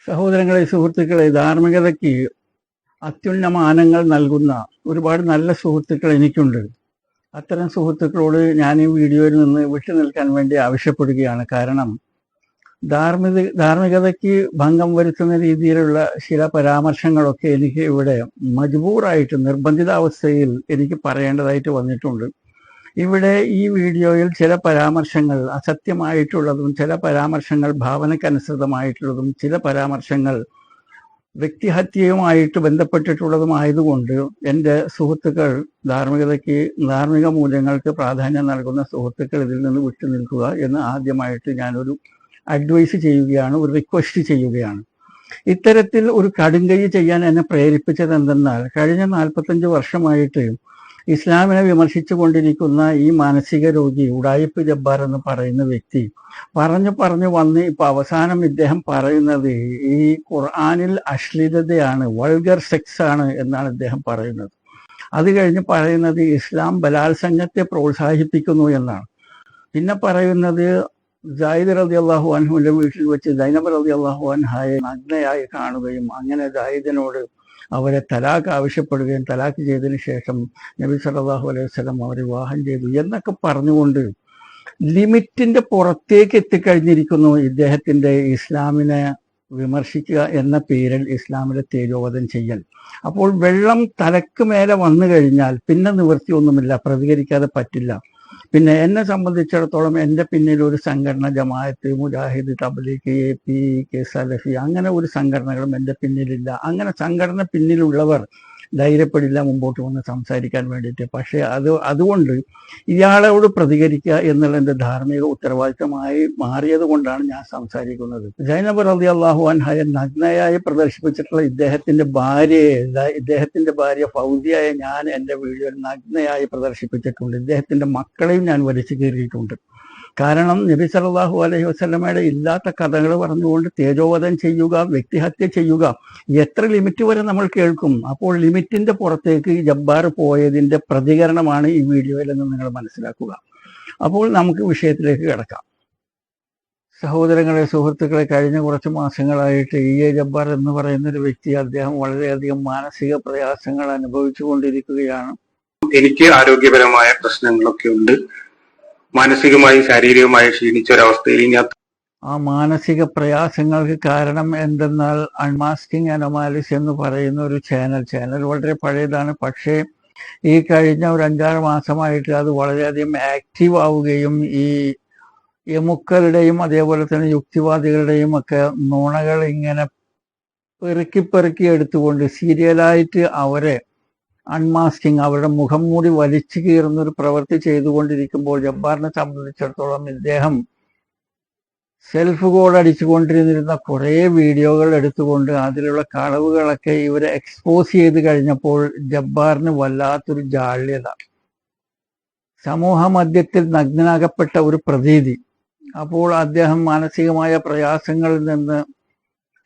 സഹോദരങ്ങളെ, സുഹൃത്തുക്കളെ, ധാർമ്മികതയ്ക്ക് അത്യുന്നമാനങ്ങൾ നൽകുന്ന ഒരുപാട് നല്ല സുഹൃത്തുക്കൾ എനിക്കുണ്ട്. അത്തരം സുഹൃത്തുക്കളോട് ഞാൻ ഈ വീഡിയോയിൽ നിന്ന് വിട്ടു നിൽക്കാൻ വേണ്ടി ആവശ്യപ്പെടുകയാണ്. കാരണം ധാർമ്മികതയ്ക്ക് ഭംഗം വരുത്തുന്ന രീതിയിലുള്ള ചില പരാമർശങ്ങളൊക്കെ എനിക്ക് ഇവിടെ മജ്ബൂറായിട്ട് നിർബന്ധിതാവസ്ഥയിൽ എനിക്ക് പറയേണ്ടതായിട്ട് വന്നിട്ടുണ്ട്. ഇവിടെ ഈ വീഡിയോയിൽ ചില പരാമർശങ്ങൾ അസത്യമായിട്ടുള്ളതും, ചില പരാമർശങ്ങൾ ഭാവനക്കനുസൃതമായിട്ടുള്ളതും, ചില പരാമർശങ്ങൾ വ്യക്തിഹത്യയുമായിട്ട് ബന്ധപ്പെട്ടിട്ടുള്ളതുമായതുകൊണ്ട് എൻ്റെ സുഹൃത്തുക്കൾ, ധാർമ്മിക മൂല്യങ്ങൾക്ക് പ്രാധാന്യം നൽകുന്ന സുഹൃത്തുക്കൾ ഇതിൽ നിന്ന് വിട്ടു നിൽക്കുക എന്ന് ആദ്യമായിട്ട് ഞാനൊരു അഡ്വൈസ് ചെയ്യുകയാണ്, ഒരു റിക്വസ്റ്റ് ചെയ്യുകയാണ്. ഇത്തരത്തിൽ ഒരു കടുങ്കൈ ചെയ്യാൻ എന്നെ പ്രേരിപ്പിച്ചത് എന്തെന്നാൽ, കഴിഞ്ഞ 45 വർഷമായിട്ട് ഇസ്ലാമിനെ വിമർശിച്ചു കൊണ്ടിരിക്കുന്ന ഈ മാനസിക രോഗി ഉഡായിപ്പ് ജബ്ബാർ എന്ന് പറയുന്ന വ്യക്തി പറഞ്ഞു വന്ന് ഇപ്പൊ അവസാനം ഇദ്ദേഹം പറയുന്നത് ഈ ഖുർആനിൽ അശ്ലീലതയാണ്, വൾഗർ സെക്സ് ആണ് എന്നാണ് ഇദ്ദേഹം പറയുന്നത്. അത് കഴിഞ്ഞ് പറയുന്നത് ഇസ്ലാം ബലാത്സംഗത്തെ പ്രോത്സാഹിപ്പിക്കുന്നു എന്നാണ്. പിന്നെ പറയുന്നത് ജായിദ് റളിയല്ലാഹു അൻഹുവിന്റെ വീട്ടിൽ വെച്ച് സൈനബ് റളിയല്ലാഹു അൻഹയെ നഗ്നയായി കാണുകയും അങ്ങനെ ജായിദിനോട് അവരെ തലാഖ് ആവശ്യപ്പെടുകയും തലാഖ് ചെയ്തതിന് ശേഷം നബി സല്ലല്ലാഹു അലൈഹി വസല്ലം അവരെ വിവാഹം ചെയ്തു എന്നൊക്കെ പറഞ്ഞുകൊണ്ട് ലിമിറ്റിന്റെ പുറത്തേക്ക് എത്തിക്കഴിഞ്ഞിരിക്കുന്നു ഇദ്ദേഹത്തിന്റെ ഇസ്ലാമിനെ വിമർശിക്കുക എന്ന പേരിൽ ഇസ്ലാമിലെ തേജോവധം ചെയ്യൽ. അപ്പോൾ വെള്ളം തലക്ക് മേലെ വന്നു കഴിഞ്ഞാൽ പിന്നെ നിവൃത്തിയൊന്നുമില്ല, പ്രതികരിക്കാതെ പറ്റില്ല. പിന്നെ എന്നെ സംബന്ധിച്ചിടത്തോളം എൻ്റെ പിന്നിൽ ഒരു സംഘടന, ജമാഅത്ത്, മുജാഹിദ്, തബ്ലീഗ്, AP, സലഫി, അങ്ങനെ ഒരു സംഘടനകളും എൻ്റെ പിന്നിലില്ല. അങ്ങനെ സംഘടന പിന്നിലുള്ളവർ ധൈര്യപ്പെടില്ല മുമ്പോട്ട് വന്ന് സംസാരിക്കാൻ വേണ്ടിയിട്ട്. പക്ഷേ അതുകൊണ്ട് ഇയാളോട് പ്രതികരിക്കുക എന്നുള്ള എൻ്റെ ധാർമ്മിക ഉത്തരവാദിത്തമായി മാറിയത് കൊണ്ടാണ് ഞാൻ സംസാരിക്കുന്നത്. സൈനബ് റളിയല്ലാഹു അൻഹയെ നഗ്നയായി പ്രദർശിപ്പിച്ചിട്ടുള്ള ഇദ്ദേഹത്തിന്റെ ഭാര്യ ഫൗസിയയെ ഞാൻ എൻ്റെ വീഡിയോയിൽ നഗ്നയായി പ്രദർശിപ്പിച്ചിട്ടുണ്ട്. ഇദ്ദേഹത്തിന്റെ മക്കളെയും ഞാൻ വലിച്ചു കയറിയിട്ടുണ്ട്. കാരണം നബി സല്ലല്ലാഹു അലൈഹി വസല്ലമയുടെ ഇല്ലാത്ത കഥകൾ പറഞ്ഞുകൊണ്ട് തേജോവധം ചെയ്യുക, വ്യക്തിഹത്യ ചെയ്യുക, എത്ര ലിമിറ്റ് വരെ നമ്മൾ കേൾക്കും. അപ്പോൾ ലിമിറ്റിന്റെ പുറത്തേക്ക് ജബ്ബാർ പോയതിന്റെ പ്രതികരണമാണ് ഈ വീഡിയോയിൽ നിന്ന് നിങ്ങൾ മനസ്സിലാക്കുക. അപ്പോൾ നമുക്ക് വിഷയത്തിലേക്ക് കിടക്കാം. സഹോദരങ്ങളെ, സുഹൃത്തുക്കളെ, കഴിഞ്ഞ കുറച്ച് മാസങ്ങളായിട്ട് EA ജബ്ബാർ എന്ന് പറയുന്ന ഒരു വ്യക്തി, അദ്ദേഹം വളരെയധികം മാനസിക പ്രയാസങ്ങൾ അനുഭവിച്ചു കൊണ്ടിരിക്കുകയാണ്. എനിക്ക് ആരോഗ്യപരമായ പ്രശ്നങ്ങളൊക്കെ ഉണ്ട്. മാനസികമായി ശാരീരികമായി ക്ഷീണിച്ച ഒരവസ്ഥയിൽ ആ മാനസിക പ്രയാസങ്ങൾക്ക് കാരണം എന്തെന്നാൽ അൺമാസ്കിംഗ് അനോമാലിസ് എന്ന് പറയുന്ന ഒരു ചാനൽ വളരെ പഴയതാണ്. പക്ഷേ ഈ കഴിഞ്ഞ ഒരു 5-6 മാസമായിട്ട് അത് വളരെയധികം ആക്റ്റീവ് ആവുകയും ഈ എമുക്കളുടെയും അതേപോലെ തന്നെ യുക്തിവാദികളുടെയും ഒക്കെ നുണകൾ ഇങ്ങനെ പെറുക്കി എടുത്തുകൊണ്ട് സീരിയലായിട്ട് അവരെ അൺമാസ്കിങ്, അവരുടെ മുഖം മൂടി വലിച്ചു കീറുന്ന ഒരു പ്രവൃത്തി ചെയ്തുകൊണ്ടിരിക്കുമ്പോൾ ജബ്ബാറിനെ സംബന്ധിച്ചിടത്തോളം ഇദ്ദേഹം സെൽഫ് കോഡ് അടിച്ചുകൊണ്ടിരുന്നിരുന്ന കുറേ വീഡിയോകൾ എടുത്തുകൊണ്ട് അതിലുള്ള കളവുകളൊക്കെ ഇവരെ എക്സ്പോസ് ചെയ്ത് കഴിഞ്ഞപ്പോൾ ജബ്ബാറിന് വല്ലാത്തൊരു ജാള്യത, സമൂഹ മധ്യത്തിൽ നഗ്നനാകപ്പെട്ട ഒരു പ്രതീതി. അപ്പോൾ അദ്ദേഹം മാനസികമായ പ്രയാസങ്ങളിൽ നിന്ന്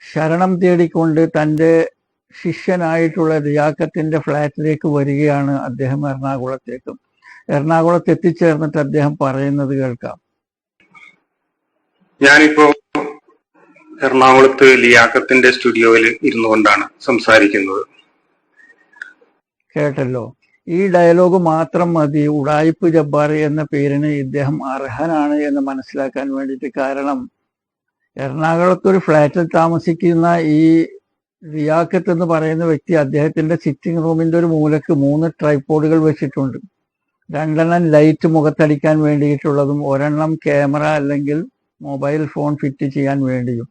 ശരണം തേടിക്കൊണ്ട് തൻ്റെ ശിഷ്യനായിട്ടുള്ള റിയാക്കത്തിന്റെ ഫ്ലാറ്റിലേക്ക് വരികയാണ് അദ്ദേഹം എറണാകുളത്ത് എത്തിച്ചേർന്നിട്ട് അദ്ദേഹം പറയുന്നത് കേൾക്കാം. ഞാനിപ്പോ എറണാകുളത്ത് ലിയാക്കത്തിന്റെ സ്റ്റുഡിയോയിൽ ഇരുന്നു കൊണ്ടാണ് സംസാരിക്കുന്നത്. കേട്ടല്ലോ, ഈ ഡയലോഗ് മാത്രം മതി ഉഡായിപ്പ് ജബ്ബാർ എന്ന പേരിന് ഇദ്ദേഹം അർഹനാണ് എന്ന് മനസ്സിലാക്കാൻ വേണ്ടിയിട്ട്. കാരണം എറണാകുളത്തൊരു ഫ്ലാറ്റിൽ താമസിക്കുന്ന ഈ റിയാക്കത്ത് എന്ന് പറയുന്ന വ്യക്തി അദ്ദേഹത്തിന്റെ സിറ്റിംഗ് റൂമിന്റെ ഒരു മൂലക്ക് 3 ട്രൈപോഡുകൾ വെച്ചിട്ടുണ്ട്. 2 ലൈറ്റ് മുഖത്തടിക്കാൻ വേണ്ടിയിട്ടുള്ളതും 1 ക്യാമറ അല്ലെങ്കിൽ മൊബൈൽ ഫോൺ ഫിറ്റ് ചെയ്യാൻ വേണ്ടിയും.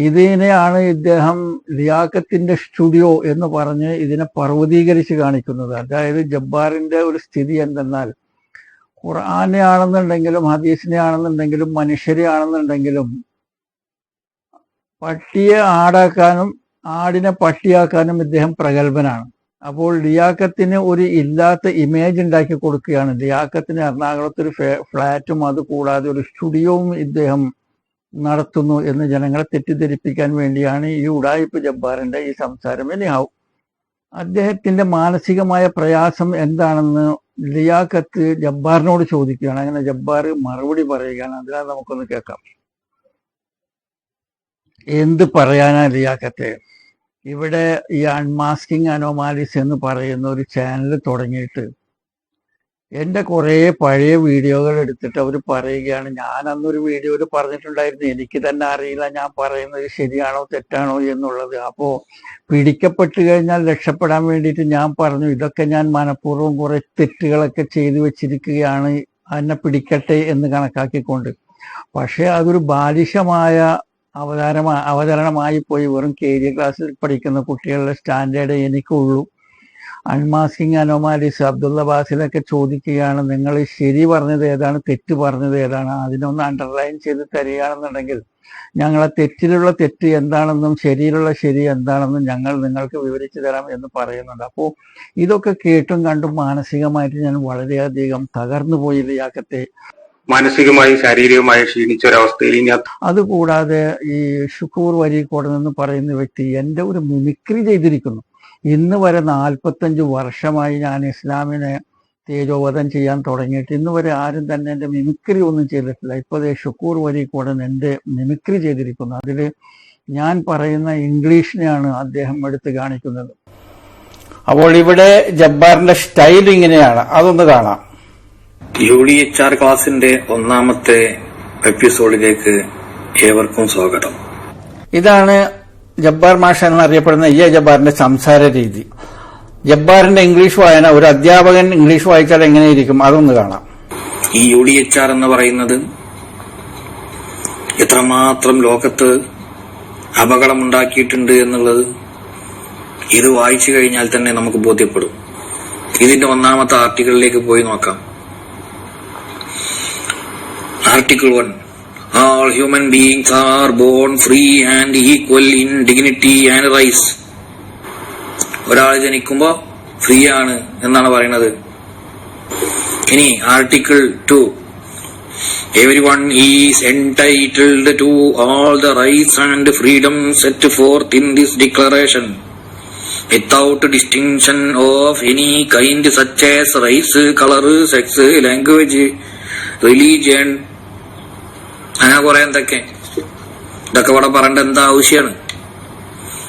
ഇതിനെയാണ് ഇദ്ദേഹം റിയാക്കത്തിന്റെ സ്റ്റുഡിയോ എന്ന് പറഞ്ഞ് ഇതിനെ പർവ്വതീകരിച്ച് കാണിക്കുന്നത്. അതായത് ജബ്ബാറിന്റെ ഒരു സ്ഥിതി എന്തെന്നാൽ, ഖുർആനെ ആണെന്നുണ്ടെങ്കിലും ഹദീസിനെ ആണെന്നുണ്ടെങ്കിലും മനുഷ്യരെ ആണെന്നുണ്ടെങ്കിലും പട്ടിയെ ആടാക്കാനും ആടിനെ പട്ടിയാക്കാനും ഇദ്ദേഹം പ്രഗത്ഭനാണ്. അപ്പോൾ ലിയാക്കത്തിന് ഒരു ഇല്ലാത്ത ഇമേജ് ഉണ്ടാക്കി കൊടുക്കുകയാണ്. ലിയാക്കത്തിന് എറണാകുളത്തൊരു ഫ്ലാറ്റും അതുകൂടാതെ ഒരു സ്റ്റുഡിയോവും ഇദ്ദേഹം നടത്തുന്നു എന്ന് ജനങ്ങളെ തെറ്റിദ്ധരിപ്പിക്കാൻ വേണ്ടിയാണ് ഈ ഉഡായിപ്പ് ജബ്ബാറിന്റെ ഈ സംസാരം. എനിഹാവും അദ്ദേഹത്തിന്റെ മാനസികമായ പ്രയാസം എന്താണെന്ന് ലിയാക്കത്ത് ജബ്ബാറിനോട് ചോദിക്കുകയാണ്. അങ്ങനെ ജബ്ബാർ മറുപടി പറയുകയാണ്. അതിനാൽ നമുക്കൊന്ന് കേൾക്കാം. എന്ത് പറയാനാ ലിയാഖത്തെ? ഇവിടെ ഈ അൺമാസ്കിംഗ് അനോമാലിസ് എന്ന് പറയുന്ന ഒരു ചാനൽ തുടങ്ങിയിട്ട് എൻ്റെ കുറേ പഴയ വീഡിയോകൾ എടുത്തിട്ട് അവർ പറയുകയാണ്, ഞാൻ അന്നൊരു വീഡിയോയിൽ പറഞ്ഞിട്ടുണ്ടായിരുന്നു, എനിക്ക് തന്നെ അറിയില്ല ഞാൻ പറയുന്നത് ശരിയാണോ തെറ്റാണോ എന്നുള്ളത്. അപ്പോൾ പിടിക്കപ്പെട്ട് കഴിഞ്ഞാൽ രക്ഷപ്പെടാൻ വേണ്ടിയിട്ട് ഞാൻ പറഞ്ഞു, ഇതൊക്കെ ഞാൻ മനഃപൂർവ്വം കുറെ തെറ്റുകളൊക്കെ ചെയ്തു വെച്ചിരിക്കുകയാണ്, എന്നെ പിടിക്കട്ടെ എന്ന് കണക്കാക്കിക്കൊണ്ട്. പക്ഷേ അതൊരു ബാലിശമായ അവതരണമായി പോയി. വെറും KG ക്ലാസ്സിൽ പഠിക്കുന്ന കുട്ടികളുടെ സ്റ്റാൻഡേർഡ് എനിക്കുള്ളൂ. അൺമാസ്കിംഗ് അനോമാലിസ് അബ്ദുള്ള ബാസിലൊക്കെ ചോദിക്കുകയാണ്, നിങ്ങൾ ശരി പറഞ്ഞത് ഏതാണ്, തെറ്റ് പറഞ്ഞത് ഏതാണ്, അതിനൊന്ന് അണ്ടർലൈൻ ചെയ്ത് തരികയാണെന്നുണ്ടെങ്കിൽ ഞങ്ങളെ തെറ്റിലുള്ള തെറ്റ് എന്താണെന്നും ശരിയിലുള്ള ശരി എന്താണെന്നും ഞങ്ങൾ നിങ്ങൾക്ക് വിവരിച്ചു തരാം എന്ന് പറയുന്നുണ്ട്. അപ്പോൾ ഇതൊക്കെ കേട്ടും കണ്ടും മാനസികമായിട്ട് ഞാൻ വളരെയധികം തകർന്നു പോയി ലിയാഖത്തെ. മാനസികമായി ശാരീരികമായി ക്ഷീണിച്ച ഒരവസ്ഥയിൽ ഇനി അതുകൂടാതെ ഈ ഷുക്കൂർ വരീക്കോട് എന്ന് പറയുന്ന വ്യക്തി എൻ്റെ ഒരു മിമിക്രി ചെയ്തിരിക്കുന്നു. ഇന്ന് വരെ 45 വർഷമായി ഞാൻ ഇസ്ലാമിനെ തേജോവധം ചെയ്യാൻ തുടങ്ങിയിട്ട് ഇന്ന് വരെ ആരും തന്നെ എൻ്റെ മിമിക്രി ഒന്നും ചെയ്തിട്ടില്ല. ഇപ്പോൾ ഷുക്കൂർ വരീക്കോടൻ എൻ്റെ മിമിക്രി ചെയ്തിരിക്കുന്നു. അതിൽ ഞാൻ പറയുന്ന ഇംഗ്ലീഷിനെയാണ് അദ്ദേഹം എടുത്ത് കാണിക്കുന്നത്. അപ്പോൾ ഇവിടെ ജബ്ബാറിന്റെ സ്റ്റൈൽ ഇങ്ങനെയാണ്, അതൊന്ന് കാണാം. UDHR ക്ലാസിന്റെ ഒന്നാമത്തെ എപ്പിസോഡിലേക്ക് ഏവർക്കും സ്വാഗതം. ഇതാണ് ജബ്ബാർ മാഷ എന്നറിയപ്പെടുന്ന ജബ്ബാറിന്റെ സംസാര രീതി. ജബ്ബാറിന്റെ ഇംഗ്ലീഷ് വായന, ഒരു അധ്യാപകൻ ഇംഗ്ലീഷ് വായിച്ചാൽ എങ്ങനെയിരിക്കും, അതൊന്ന് കാണാം. ഈ UDHR എന്ന് പറയുന്നത് എത്രമാത്രം ലോകത്ത് അപകടമുണ്ടാക്കിയിട്ടുണ്ട് എന്നുള്ളത് ഇത് വായിച്ചു കഴിഞ്ഞാൽ തന്നെ നമുക്ക് ബോധ്യപ്പെടും. ഇതിന്റെ ഒന്നാമത്തെ ആർട്ടിക്കിളിലേക്ക് പോയി നോക്കാം. Article 1. All human beings are born free and equal in dignity and rights. ഒരാൾ ജനിക്കുമ്പോ ഫ്രീ ആണ് എന്നാണ് പറയുന്നത്. ഇനി article 2. Everyone is entitled to all the rights and freedoms set forth in this declaration without distinction of any kind such as race, color, sex, language, religion. അങ്ങനെ കുറെ ഇതൊക്കെ ഇവിടെ പറയേണ്ട എന്താ ആവശ്യമാണ്?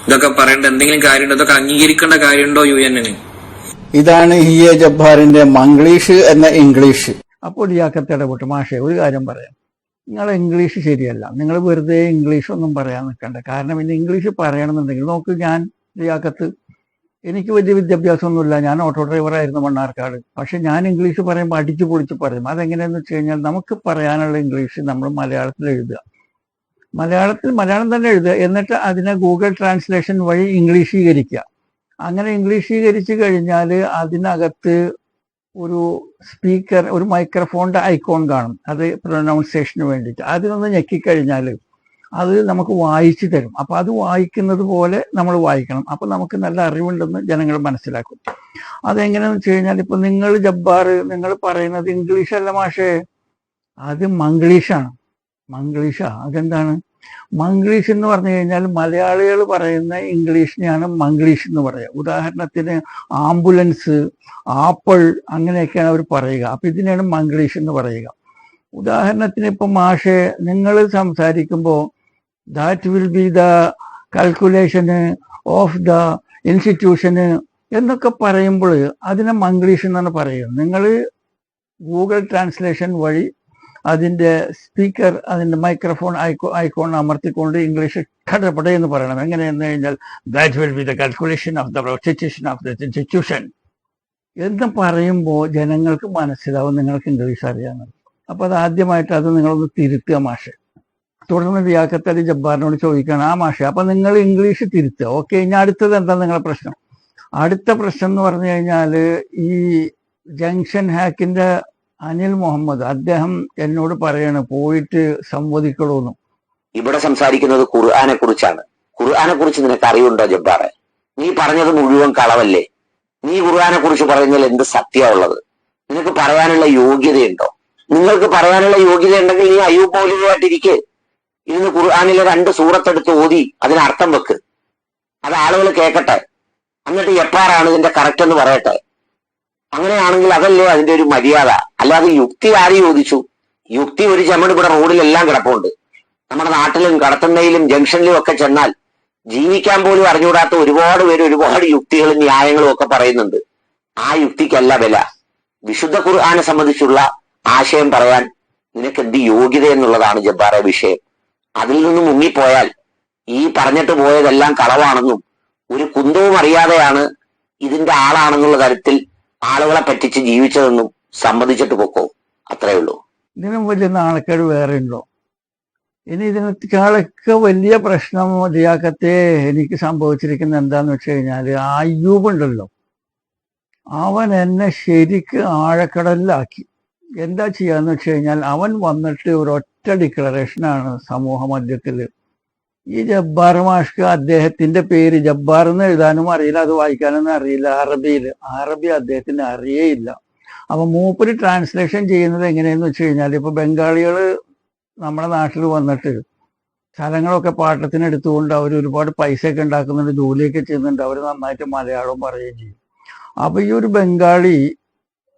ഇതൊക്കെ പറയേണ്ട എന്തെങ്കിലും കാര്യമുണ്ടോ? ഇതൊക്കെ അംഗീകരിക്കേണ്ട കാര്യമുണ്ടോ UN-ന്? ഇതാണ് ജബ്ബാറിന്റെ മംഗ്ലീഷ് എന്ന ഇംഗ്ലീഷ്. അപ്പോൾ ലിയാഖത്ത് ഇടപെട്ടു, മാഷെ ഒരു കാര്യം പറയാം, നിങ്ങളെ ഇംഗ്ലീഷ് ശരിയല്ല, നിങ്ങൾ വെറുതെ ഇംഗ്ലീഷ് ഒന്നും പറയാൻ നിൽക്കണ്ട. കാരണം ഇനി ഇംഗ്ലീഷ് പറയണമെന്നുണ്ടെങ്കിൽ നോക്ക്, ഞാൻ ലിയാഖത്ത് എനിക്ക് വലിയ വിദ്യാഭ്യാസമൊന്നുമില്ല, ഞാൻ ഓട്ടോ ഡ്രൈവറായിരുന്നു മണ്ണാർക്കാട്. പക്ഷെ ഞാൻ ഇംഗ്ലീഷ് പറയുമ്പോൾ അടിച്ചു പൊളിച്ച് പറയും. അതെങ്ങനെയാന്ന് വെച്ച് കഴിഞ്ഞാൽ നമുക്ക് പറയാനുള്ള ഇംഗ്ലീഷ് നമ്മൾ മലയാളത്തിൽ എഴുതുക, മലയാളം തന്നെ എഴുതുക, എന്നിട്ട് അതിനെ ഗൂഗിൾ ട്രാൻസ്ലേഷൻ വഴി ഇംഗ്ലീഷീകരിക്കുക. അങ്ങനെ ഇംഗ്ലീഷീകരിച്ച് കഴിഞ്ഞാൽ അതിനകത്ത് ഒരു സ്പീക്കർ, ഒരു മൈക്രോഫോണിന്റെ ഐക്കോൺ കാണും, അത് പ്രൊനൗൺസിയേഷന് വേണ്ടിയിട്ട്. അതിനൊന്ന് ഞെക്കിക്കഴിഞ്ഞാൽ അത് നമുക്ക് വായിച്ചു തരും. അപ്പൊ അത് വായിക്കുന്നത് പോലെ നമ്മൾ വായിക്കണം. അപ്പൊ നമുക്ക് നല്ല അറിവുണ്ടെന്ന് ജനങ്ങൾ മനസ്സിലാക്കും. അതെങ്ങനെയാന്ന് വെച്ച് കഴിഞ്ഞാൽ, ഇപ്പൊ നിങ്ങൾ ജബ്ബാർ നിങ്ങൾ പറയുന്നത് ഇംഗ്ലീഷ് അല്ല മാഷേ, അത് മംഗ്ലീഷാണ്. മംഗ്ലീഷാ? അതെന്താണ് മംഗ്ലീഷ് എന്ന് പറഞ്ഞു കഴിഞ്ഞാൽ? മലയാളികൾ പറയുന്ന ഇംഗ്ലീഷിനെയാണ് മംഗ്ലീഷ് എന്ന് പറയുക. ഉദാഹരണത്തിന് ആംബുലൻസ്, ആപ്പിൾ, അങ്ങനെയൊക്കെയാണ് അവർ പറയുക. അപ്പൊ ഇതിനെയാണ് മംഗ്ലീഷ് എന്ന് പറയുക. ഉദാഹരണത്തിന് ഇപ്പൊ മാഷെ നിങ്ങൾ സംസാരിക്കുമ്പോൾ that will be the calculation of the institution എന്നൊക്കെ പറയുമ്പോൾ അതിനെ മംഗ്ലീഷ് എന്നാണ് പറയുക. നിങ്ങൾ ഗൂഗിൾ ട്രാൻസ്ലേഷൻ വഴി അതിൻ്റെ സ്പീക്കർ, അതിൻ്റെ മൈക്രോഫോൺ ഐക്കോൺ അമർത്തിക്കൊണ്ട് ഇംഗ്ലീഷ് കടപടെ എന്ന് പറയണം. എങ്ങനെയെന്ന് കഴിഞ്ഞാൽ that will be the calculation of the situation of the institution എന്ന് പറയുമ്പോൾ ജനങ്ങൾക്ക് മനസ്സിലാവും നിങ്ങൾക്ക് ഇംഗ്ലീഷ് അറിയാമെന്ന്. അപ്പൊ അത് ആദ്യമായിട്ട് അത് നിങ്ങളൊന്ന് തിരുത്തുക മാഷെ. തുടർന്ന് ലിയാഖത്ത് അലി ജബ്ബാറിനോട് ചോദിക്കുകയാണ്, ആ മാഷെ അപ്പൊ നിങ്ങൾ ഇംഗ്ലീഷ് തിരുത്തുക, ഓക്കെ, ഇനി അടുത്തത് എന്താ നിങ്ങളുടെ പ്രശ്നം? അടുത്ത പ്രശ്നം എന്ന് പറഞ്ഞു കഴിഞ്ഞാൽ ഈ ജംഗ്ഷൻ ഹാക്കിന്റെ അനിൽ മുഹമ്മദ് അദ്ദേഹം എന്നോട് പറയാണ് പോയിട്ട് സംവദിക്കണമെന്നും. ഇവിടെ സംസാരിക്കുന്നത് ഖുർആനെ കുറിച്ചാണ്. ഖുർആനെ കുറിച്ച് നിനക്ക് അറിവുണ്ടോ ജബ്ബാറെ? നീ പറഞ്ഞത് മുഴുവൻ കളവല്ലേ? നീ ഖുർആനെ കുറിച്ച് പറയുന്നതിൽ എന്ത് സത്യമുള്ളത്? നിനക്ക് പറയാനുള്ള യോഗ്യതയുണ്ടോ? നിങ്ങൾക്ക് പറയാനുള്ള യോഗ്യത ഉണ്ടെങ്കിൽ നീ അയ്യൂബ് മൗലവിയായിട്ടിരിക്കെ ഇരുന്ന് ഖുർആനിലെ 2 സൂറത്തെടുത്ത് ഓതി അതിനർത്ഥം വെക്ക്. അത് ആളുകൾ കേൾക്കട്ടെ, എന്നിട്ട് എപ്പാറാണ് ഇതിന്റെ കറക്റ്റ് എന്ന് പറയട്ടെ. അങ്ങനെയാണെങ്കിൽ അതല്ലേ അതിന്റെ ഒരു മര്യാദ. അല്ലാതെ യുക്തി ആര് ചോദിച്ചു? യുക്തി ഒരു ചമട് ഇവിടെ റോഡിലെല്ലാം കിടപ്പുണ്ട്. നമ്മുടെ നാട്ടിലും കടത്തണ്ണയിലും ജംഗ്ഷനിലും ഒക്കെ ചെന്നാൽ ജീവിക്കാൻ പോലും അറിഞ്ഞുകൂടാത്ത ഒരുപാട് പേര് ഒരുപാട് യുക്തികളും ന്യായങ്ങളും ഒക്കെ പറയുന്നുണ്ട്. ആ യുക്തിക്കല്ല വില. വിശുദ്ധ ഖുർആനെ സംബന്ധിച്ചുള്ള ആശയം പറയാൻ നിനക്ക് എന്ത് യോഗ്യത എന്നുള്ളതാണ് ജബ്ബാറെ വിഷയം. അതിൽ നിന്ന് മുങ്ങിപ്പോയാൽ ഈ പറഞ്ഞിട്ട് പോയതെല്ലാം കളവാണെന്നും ഒരു കുന്തവും അറിയാതെയാണ് ഇതിന്റെ ആളാണെന്നുള്ള തരത്തിൽ ആളുകളെ പറ്റിച്ച് ജീവിച്ചതെന്നും സമ്മതിച്ചിട്ട് പൊക്കോ. അത്രേ ഉള്ളൂ. ഇതിനും വലിയ നാണക്കേട് വേറെ ഉണ്ടോ? ഇനി ഇതിനേക്കാളൊക്കെ വലിയ പ്രശ്നം ലിയാഖത്തെ എനിക്ക് സംഭവിച്ചിരിക്കുന്നത് എന്താന്ന് വെച്ച് കഴിഞ്ഞാല്, അയ്യൂബ് ഉണ്ടല്ലോ, അവൻ എന്നെ ശരിക്ക് ആഴക്കടലിലാക്കി. എന്താ ചെയ്യാന്ന് വെച്ച് കഴിഞ്ഞാൽ, അവൻ വന്നിട്ട് ഒരൊറ്റ ഡിക്ലറേഷനാണ് സമൂഹ മധ്യത്തില്. ഈ ജബ്ബാർ മാഷ്ക്ക് അദ്ദേഹത്തിന്റെ പേര് ജബ്ബാർ എന്ന് എഴുതാനും അറിയില്ല, അത് വായിക്കാനൊന്നും അറിയില്ല. അറബി അദ്ദേഹത്തിന് അറിയേയില്ല. അപ്പൊ മൂപ്പര് ട്രാൻസ്ലേഷൻ ചെയ്യുന്നത് എങ്ങനെയെന്ന് വെച്ച് കഴിഞ്ഞാൽ, ഇപ്പൊ ബംഗാളികള് നമ്മുടെ നാട്ടിൽ വന്നിട്ട് സ്ഥലങ്ങളൊക്കെ പാട്ടത്തിന് എടുത്തുകൊണ്ട് അവർ ഒരുപാട് പൈസയൊക്കെ ഉണ്ടാക്കുന്നുണ്ട്, ജോലിയൊക്കെ ചെയ്യുന്നുണ്ട്, അവർ നന്നായിട്ട് മലയാളം പറയുകയും ചെയ്യും. അപ്പൊ ഈ ഒരു ബംഗാളി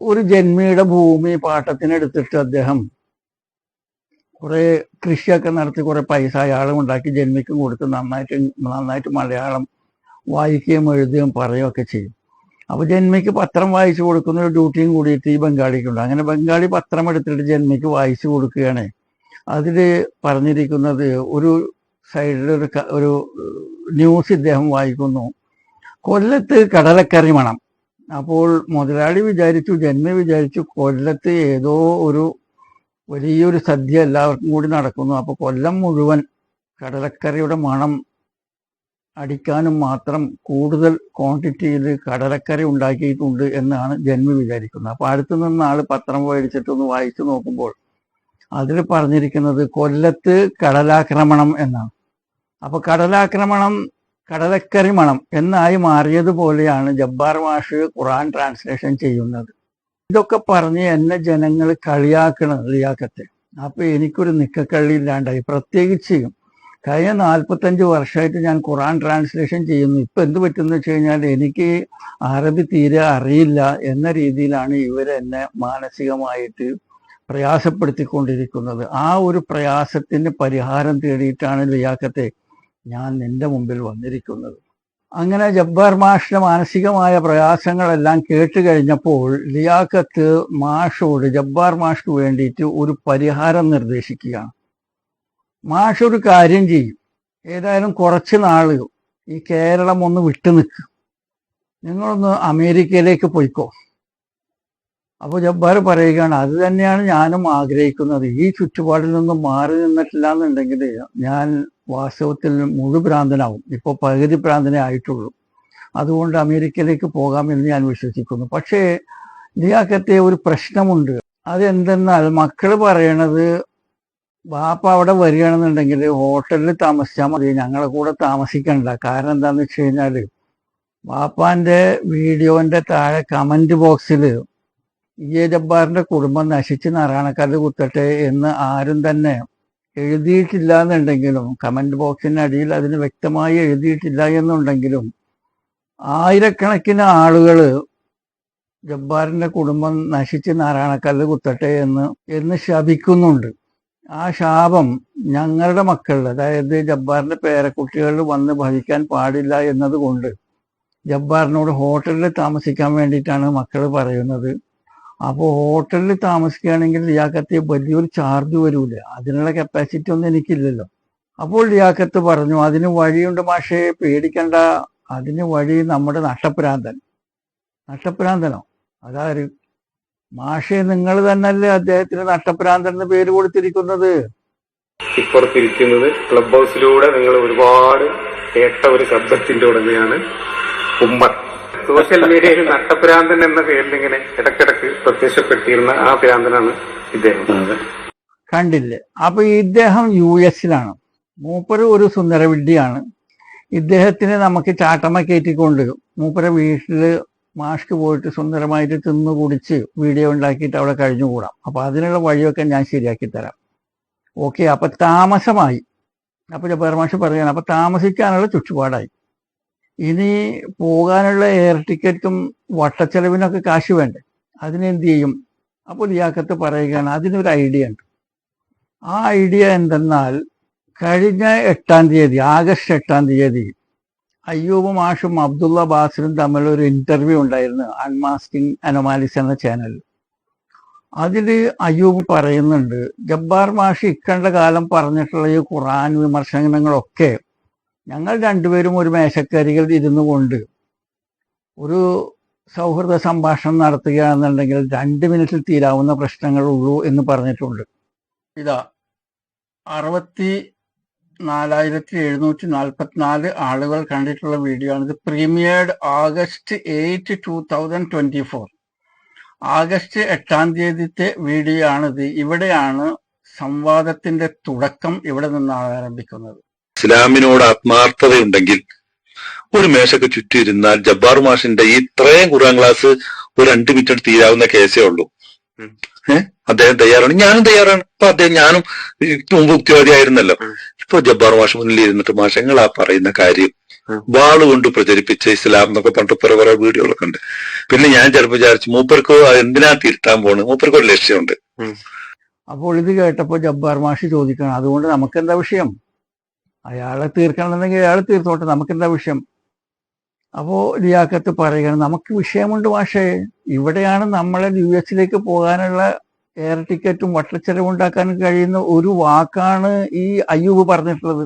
ഒരു ജന്മിയുടെ ഭൂമി പാട്ടത്തിന് എടുത്തിട്ട് അദ്ദേഹം കുറെ കൃഷിയൊക്കെ നടത്തി കുറെ പൈസ അയാളും ഉണ്ടാക്കി ജന്മിക്കും കൊടുത്ത് നന്നായിട്ട് മലയാളം വായിക്കുകയും എഴുതുകയും പറയുകയൊക്കെ ചെയ്യും. അപ്പൊ ജന്മിക്ക് പത്രം വായിച്ചു കൊടുക്കുന്ന ഒരു ഡ്യൂട്ടിയും കൂടിയിട്ട് ഈ ബംഗാളിക്കുണ്ട്. അങ്ങനെ ബംഗാളി പത്രം എടുത്തിട്ട് ജന്മിക്ക് വായിച്ചു കൊടുക്കുകയാണ്. അതില് പറഞ്ഞിരിക്കുന്നത്, ഒരു സൈഡിൽ ഒരു ന്യൂസ് ഇദ്ദേഹം വായിക്കുന്നു, കൊല്ലത്ത് കടലക്കറി മണം. അപ്പോൾ മുതലാളി വിചാരിച്ചു, ജന്മി വിചാരിച്ചു, കൊല്ലത്ത് ഏതോ ഒരു വലിയൊരു സദ്യ എല്ലാവർക്കും കൂടി നടക്കുന്നു, അപ്പൊ കൊല്ലം മുഴുവൻ കടലക്കറിയുടെ മണം അടിക്കാനും മാത്രം കൂടുതൽ ക്വാണ്ടിറ്റിയിൽ കടലക്കറി ഉണ്ടാക്കിയിട്ടുണ്ട് എന്നാണ് ജന്മി വിചാരിക്കുന്നത്. അപ്പൊ അടുത്ത് നിന്ന് ആള് പത്രം മേടിച്ചിട്ടൊന്ന് വായിച്ചു നോക്കുമ്പോൾ അതിൽ പറഞ്ഞിരിക്കുന്നത് കൊല്ലത്ത് കടലാക്രമണം എന്നാണ്. അപ്പൊ കടലാക്രമണം കടലക്കറി മണം എന്നായി മാറിയതുപോലെയാണ് ജബ്ബാർ മാഷ് ഖുർആൻ ട്രാൻസ്ലേഷൻ ചെയ്യുന്നത്. ഇതൊക്കെ പറഞ്ഞ് എന്നെ ജനങ്ങൾ കളിയാക്കണം ലിയാഖത്തെ. അപ്പൊ എനിക്കൊരു നിക്കക്കള്ളി ഇല്ലാണ്ടായി. പ്രത്യേകിച്ച് കഴിഞ്ഞ 45 വർഷമായിട്ട് ഞാൻ ഖുർആൻ ട്രാൻസ്ലേഷൻ ചെയ്യുന്നു. ഇപ്പൊ എന്ത് പറ്റുമെന്ന് വെച്ച് കഴിഞ്ഞാൽ, എനിക്ക് അറബി തീരെ അറിയില്ല എന്ന രീതിയിലാണ് ഇവരെന്നെ മാനസികമായിട്ട് പ്രയാസപ്പെടുത്തിക്കൊണ്ടിരിക്കുന്നത്. ആ ഒരു പ്രയാസത്തിന് പരിഹാരം തേടിയിട്ടാണ് ലിയാഖത്തെ ഞാൻ നിന്റെ മുമ്പിൽ വന്നിരിക്കുന്നത്. അങ്ങനെ ജബ്ബാർ മാഷിന്റെ മാനസികമായ പ്രയാസങ്ങളെല്ലാം കേട്ട് കഴിഞ്ഞപ്പോൾ ലിയാഖത്ത് മാഷോട്, ജബ്ബാർ മാഷ്ക്ക് വേണ്ടിയിട്ട് ഒരു പരിഹാരം നിർദ്ദേശിക്കുകയാണ്. മാഷ് ഒരു കാര്യം ചെയ്യും, ഏതായാലും കുറച്ച് നാള് ഈ കേരളം ഒന്ന് വിട്ടു നിൽക്കും, നിങ്ങളൊന്ന് അമേരിക്കയിലേക്ക് പോയിക്കോ. അപ്പോൾ ജബ്ബാർ പറയുകയാണ്, അത് തന്നെയാണ് ഞാനും ആഗ്രഹിക്കുന്നത്. ഈ ചുറ്റുപാടിൽ നിന്നും മാറി നിന്നിട്ടില്ല എന്നുണ്ടെങ്കിൽ ഞാൻ വാസ്തവത്തിൽ മുഴുഭ്രാന്തനാവും. ഇപ്പോൾ പകുതി ഭ്രാന്തനെ ആയിട്ടുള്ളൂ. അതുകൊണ്ട് അമേരിക്കയിലേക്ക് പോകാമെന്ന് ഞാൻ വിശ്വസിക്കുന്നു. പക്ഷേ ലിയാഖത്തെ ഒരു പ്രശ്നമുണ്ട്. അതെന്തെന്നാൽ, മക്കള് പറയണത് ബാപ്പ അവിടെ വരികയാണെന്നുണ്ടെങ്കിൽ ഹോട്ടലിൽ താമസിച്ചാൽ മതി, ഞങ്ങളെ കൂടെ താമസിക്കണ്ട. കാരണം എന്താന്ന് വെച്ച് കഴിഞ്ഞാല്, ബാപ്പാന്റെ വീഡിയോന്റെ താഴെ കമന്റ് ബോക്സിൽ എ ജബ്ബാറിന്റെ കുടുംബം നശിച്ച് നാരായണക്കല്ല് കുത്തട്ടെ എന്ന് ആരും തന്നെ എഴുതിയിട്ടില്ല എന്നുണ്ടെങ്കിലും, കമന്റ് ബോക്സിനടിയിൽ അതിന് വ്യക്തമായി എഴുതിയിട്ടില്ല എന്നുണ്ടെങ്കിലും, ആയിരക്കണക്കിന് ആളുകള് ജബ്ബാറിന്റെ കുടുംബം നശിച്ച് നാരായണക്കല്ല് കുത്തട്ടെ എന്ന് ശപിക്കുന്നുണ്ട്. ആ ശാപം ഞങ്ങളുടെ മക്കളിൽ, അതായത് ജബ്ബാറിന്റെ പേരക്കുട്ടികളിൽ വന്ന് ഭവിക്കാൻ പാടില്ല എന്നതുകൊണ്ട് ജബ്ബാറിനോട് ഹോട്ടലിൽ താമസിക്കാൻ വേണ്ടിയിട്ടാണ് മക്കൾ പറയുന്നത്. അപ്പോൾ ഹോട്ടലിൽ താമസിക്കുകയാണെങ്കിൽ ലിയാഖത്ത് വലിയൊരു ചാർജ് വരൂല, അതിനുള്ള കപ്പാസിറ്റി ഒന്നും എനിക്കില്ലല്ലോ. അപ്പോൾ ലിയാഖത്ത് പറഞ്ഞു, അതിന് വഴിയുണ്ട് മാഷേ, പേടിക്കണ്ട. അതിന് വഴി നമ്മുടെ നട്ടപ്രാന്തനോ അതായത് മാഷേ, നിങ്ങൾ തന്നെയല്ലേ അദ്ദേഹത്തിന് നട്ടപ്രാന്തൻ എന്ന് പേര് കൊടുത്തിരിക്കുന്നത്. ഇപ്പുറത്തിരിക്കുന്നത് ക്ലബ് ഹൗസിലൂടെ നിങ്ങൾ ഒരുപാട് കേട്ട ഒരു ശബ്ദത്തിന്റെ ഉടമയാണ് ഉമ്മർ. സോഷ്യൽ മീഡിയയിൽ നട്ടപ്രാന്തൻ എന്ന പേരിൽ ഇങ്ങനെ ഇടക്കിടക്ക് പ്രത്യക്ഷപ്പെട്ടിരുന്ന ആ പ്രാന്തനാണ് ഇദ്ദേഹം. കണ്ടില്ലേ? അപ്പൊ ഇദ്ദേഹം US-ലാണ്. മൂപ്പര് ഒരു സുന്ദരവിഡ്ഢിയാണ്. ഇദ്ദേഹത്തിന് നമുക്ക് ചാട്ടമ്മ കയറ്റിക്കൊണ്ട് മൂപ്പരെ വീട്ടില് മാഷ്ക്ക് പോയിട്ട് സുന്ദരമായിട്ട് തിന്നു കുടിച്ച് വീഡിയോ ഉണ്ടാക്കിയിട്ട് അവിടെ കഴിഞ്ഞുകൂടാം. അപ്പൊ അതിനുള്ള വഴിയൊക്കെ ഞാൻ ശരിയാക്കി തരാം. ഓക്കെ, അപ്പൊ താമസമായി. അപ്പൊ ജബ്ബാർ മാഷ് പറയുകയാണ്, അപ്പൊ താമസിക്കാനുള്ള ചുറ്റുപാടായി. ഇനി പോകാനുള്ള എയർ ടിക്കറ്റും വട്ടച്ചെലവിനൊക്കെ കാശ് വേണ്ടേ, അതിനെന്ത് ചെയ്യും? അപ്പോൾ ലിയാഖത്ത് പറയുകയാണ്, അതിനൊരു ഐഡിയ ഉണ്ട്. ആ ഐഡിയ എന്തെന്നാൽ, കഴിഞ്ഞ 8-ാം തീയതി ആഗസ്റ്റ് 8-ാം തീയതി അയ്യൂബ് മാഷും അബ്ദുള്ള ബാസിറും തമ്മിൽ ഒരു ഇന്റർവ്യൂ ഉണ്ടായിരുന്നു അൺമാസ്കിംഗ് അനോമാലിസ് എന്ന ചാനൽ. അതിൽ അയ്യൂബ് പറയുന്നുണ്ട്, ജബ്ബാർ മാഷ് ഇക്കണ്ട കാലം പറഞ്ഞിട്ടുള്ള ഈ ഖുർആൻ വിമർശനങ്ങളൊക്കെ ഞങ്ങൾ രണ്ടുപേരും ഒരു മേശക്കരികൾ ഇരുന്നു കൊണ്ട് ഒരു സൗഹൃദ സംഭാഷണം നടത്തുകയാണെന്നുണ്ടെങ്കിൽ 2 മിനിറ്റിൽ തീരാവുന്ന പ്രശ്നങ്ങളുള്ളൂ എന്ന് പറഞ്ഞിട്ടുണ്ട്. ഇതാ 64,744 ആളുകൾ കണ്ടിട്ടുള്ള വീഡിയോ ആണ്. ഇത് പ്രീമിയേർഡ് ആഗസ്റ്റ് 8, 2024. ആഗസ്റ്റ് 8-ാം തീയതിത്തെ വീഡിയോ ആണിത്. ഇവിടെയാണ് സംവാദത്തിന്റെ തുടക്കം ഇവിടെ നിന്നാണ് ആരംഭിക്കുന്നത്. ഇസ്ലാമിനോട് ആത്മാർത്ഥതയുണ്ടെങ്കിൽ ഒരു മേശക്ക് ചുറ്റിയിരുന്നാൽ ജബ്ബാർ മാഷിന്റെ ഈ ഇത്രയും ഖുർആൻ ക്ലാസ് ഒരു 2 മിനിറ്റ് തീരാവുന്ന കേസേ ഉള്ളൂ. അദ്ദേഹം തയ്യാറാണ്, ഞാനും തയ്യാറാണ്. ഇപ്പൊ ഞാനും മുമ്പ് ഉക്തിവാദിയായിരുന്നല്ലോ. ഇപ്പൊ ജബ്ബാർ മാഷ് മുന്നിൽ ഇരുന്നിട്ട് മാഷങ്ങൾ ആ പറയുന്ന കാര്യം വാളുകൊണ്ട് പ്രചരിപ്പിച്ച ഇസ്ലാം എന്നൊക്കെ പറഞ്ഞിട്ട് കുറെ വീഡിയോകളൊക്കെ ഉണ്ട്. പിന്നെ ഞാൻ ചിലപ്പോൾ വിചാരിച്ചു മൂപ്പർക്ക് എന്തിനാ തിരുത്താൻ പോണ്, മൂപ്പർക്ക് ഒരു ലക്ഷ്യമുണ്ട്. അപ്പോൾ ഇത് കേട്ടപ്പോൾ ജബ്ബാർ മാഷ് ചോദിക്കണം, അതുകൊണ്ട് നമുക്കെന്താ വിഷയം? അയാളെ തീർക്കണമെന്നുണ്ടെങ്കിൽ അയാൾ തീർത്തോട്ടെ, നമുക്കെന്താ വിഷയം? അപ്പോ ലിയാഖത്ത് പറയുകയാണ്, നമുക്ക് വിഷയമുണ്ട് മാഷേ. ഇവിടെയാണ് നമ്മളെ US പോകാനുള്ള എയർ ടിക്കറ്റും വട്ടച്ചെലവുണ്ടാക്കാൻ കഴിയുന്ന ഒരു വാക്കാണ് ഈ അയ്യൂബ് പറഞ്ഞിട്ടുള്ളത്.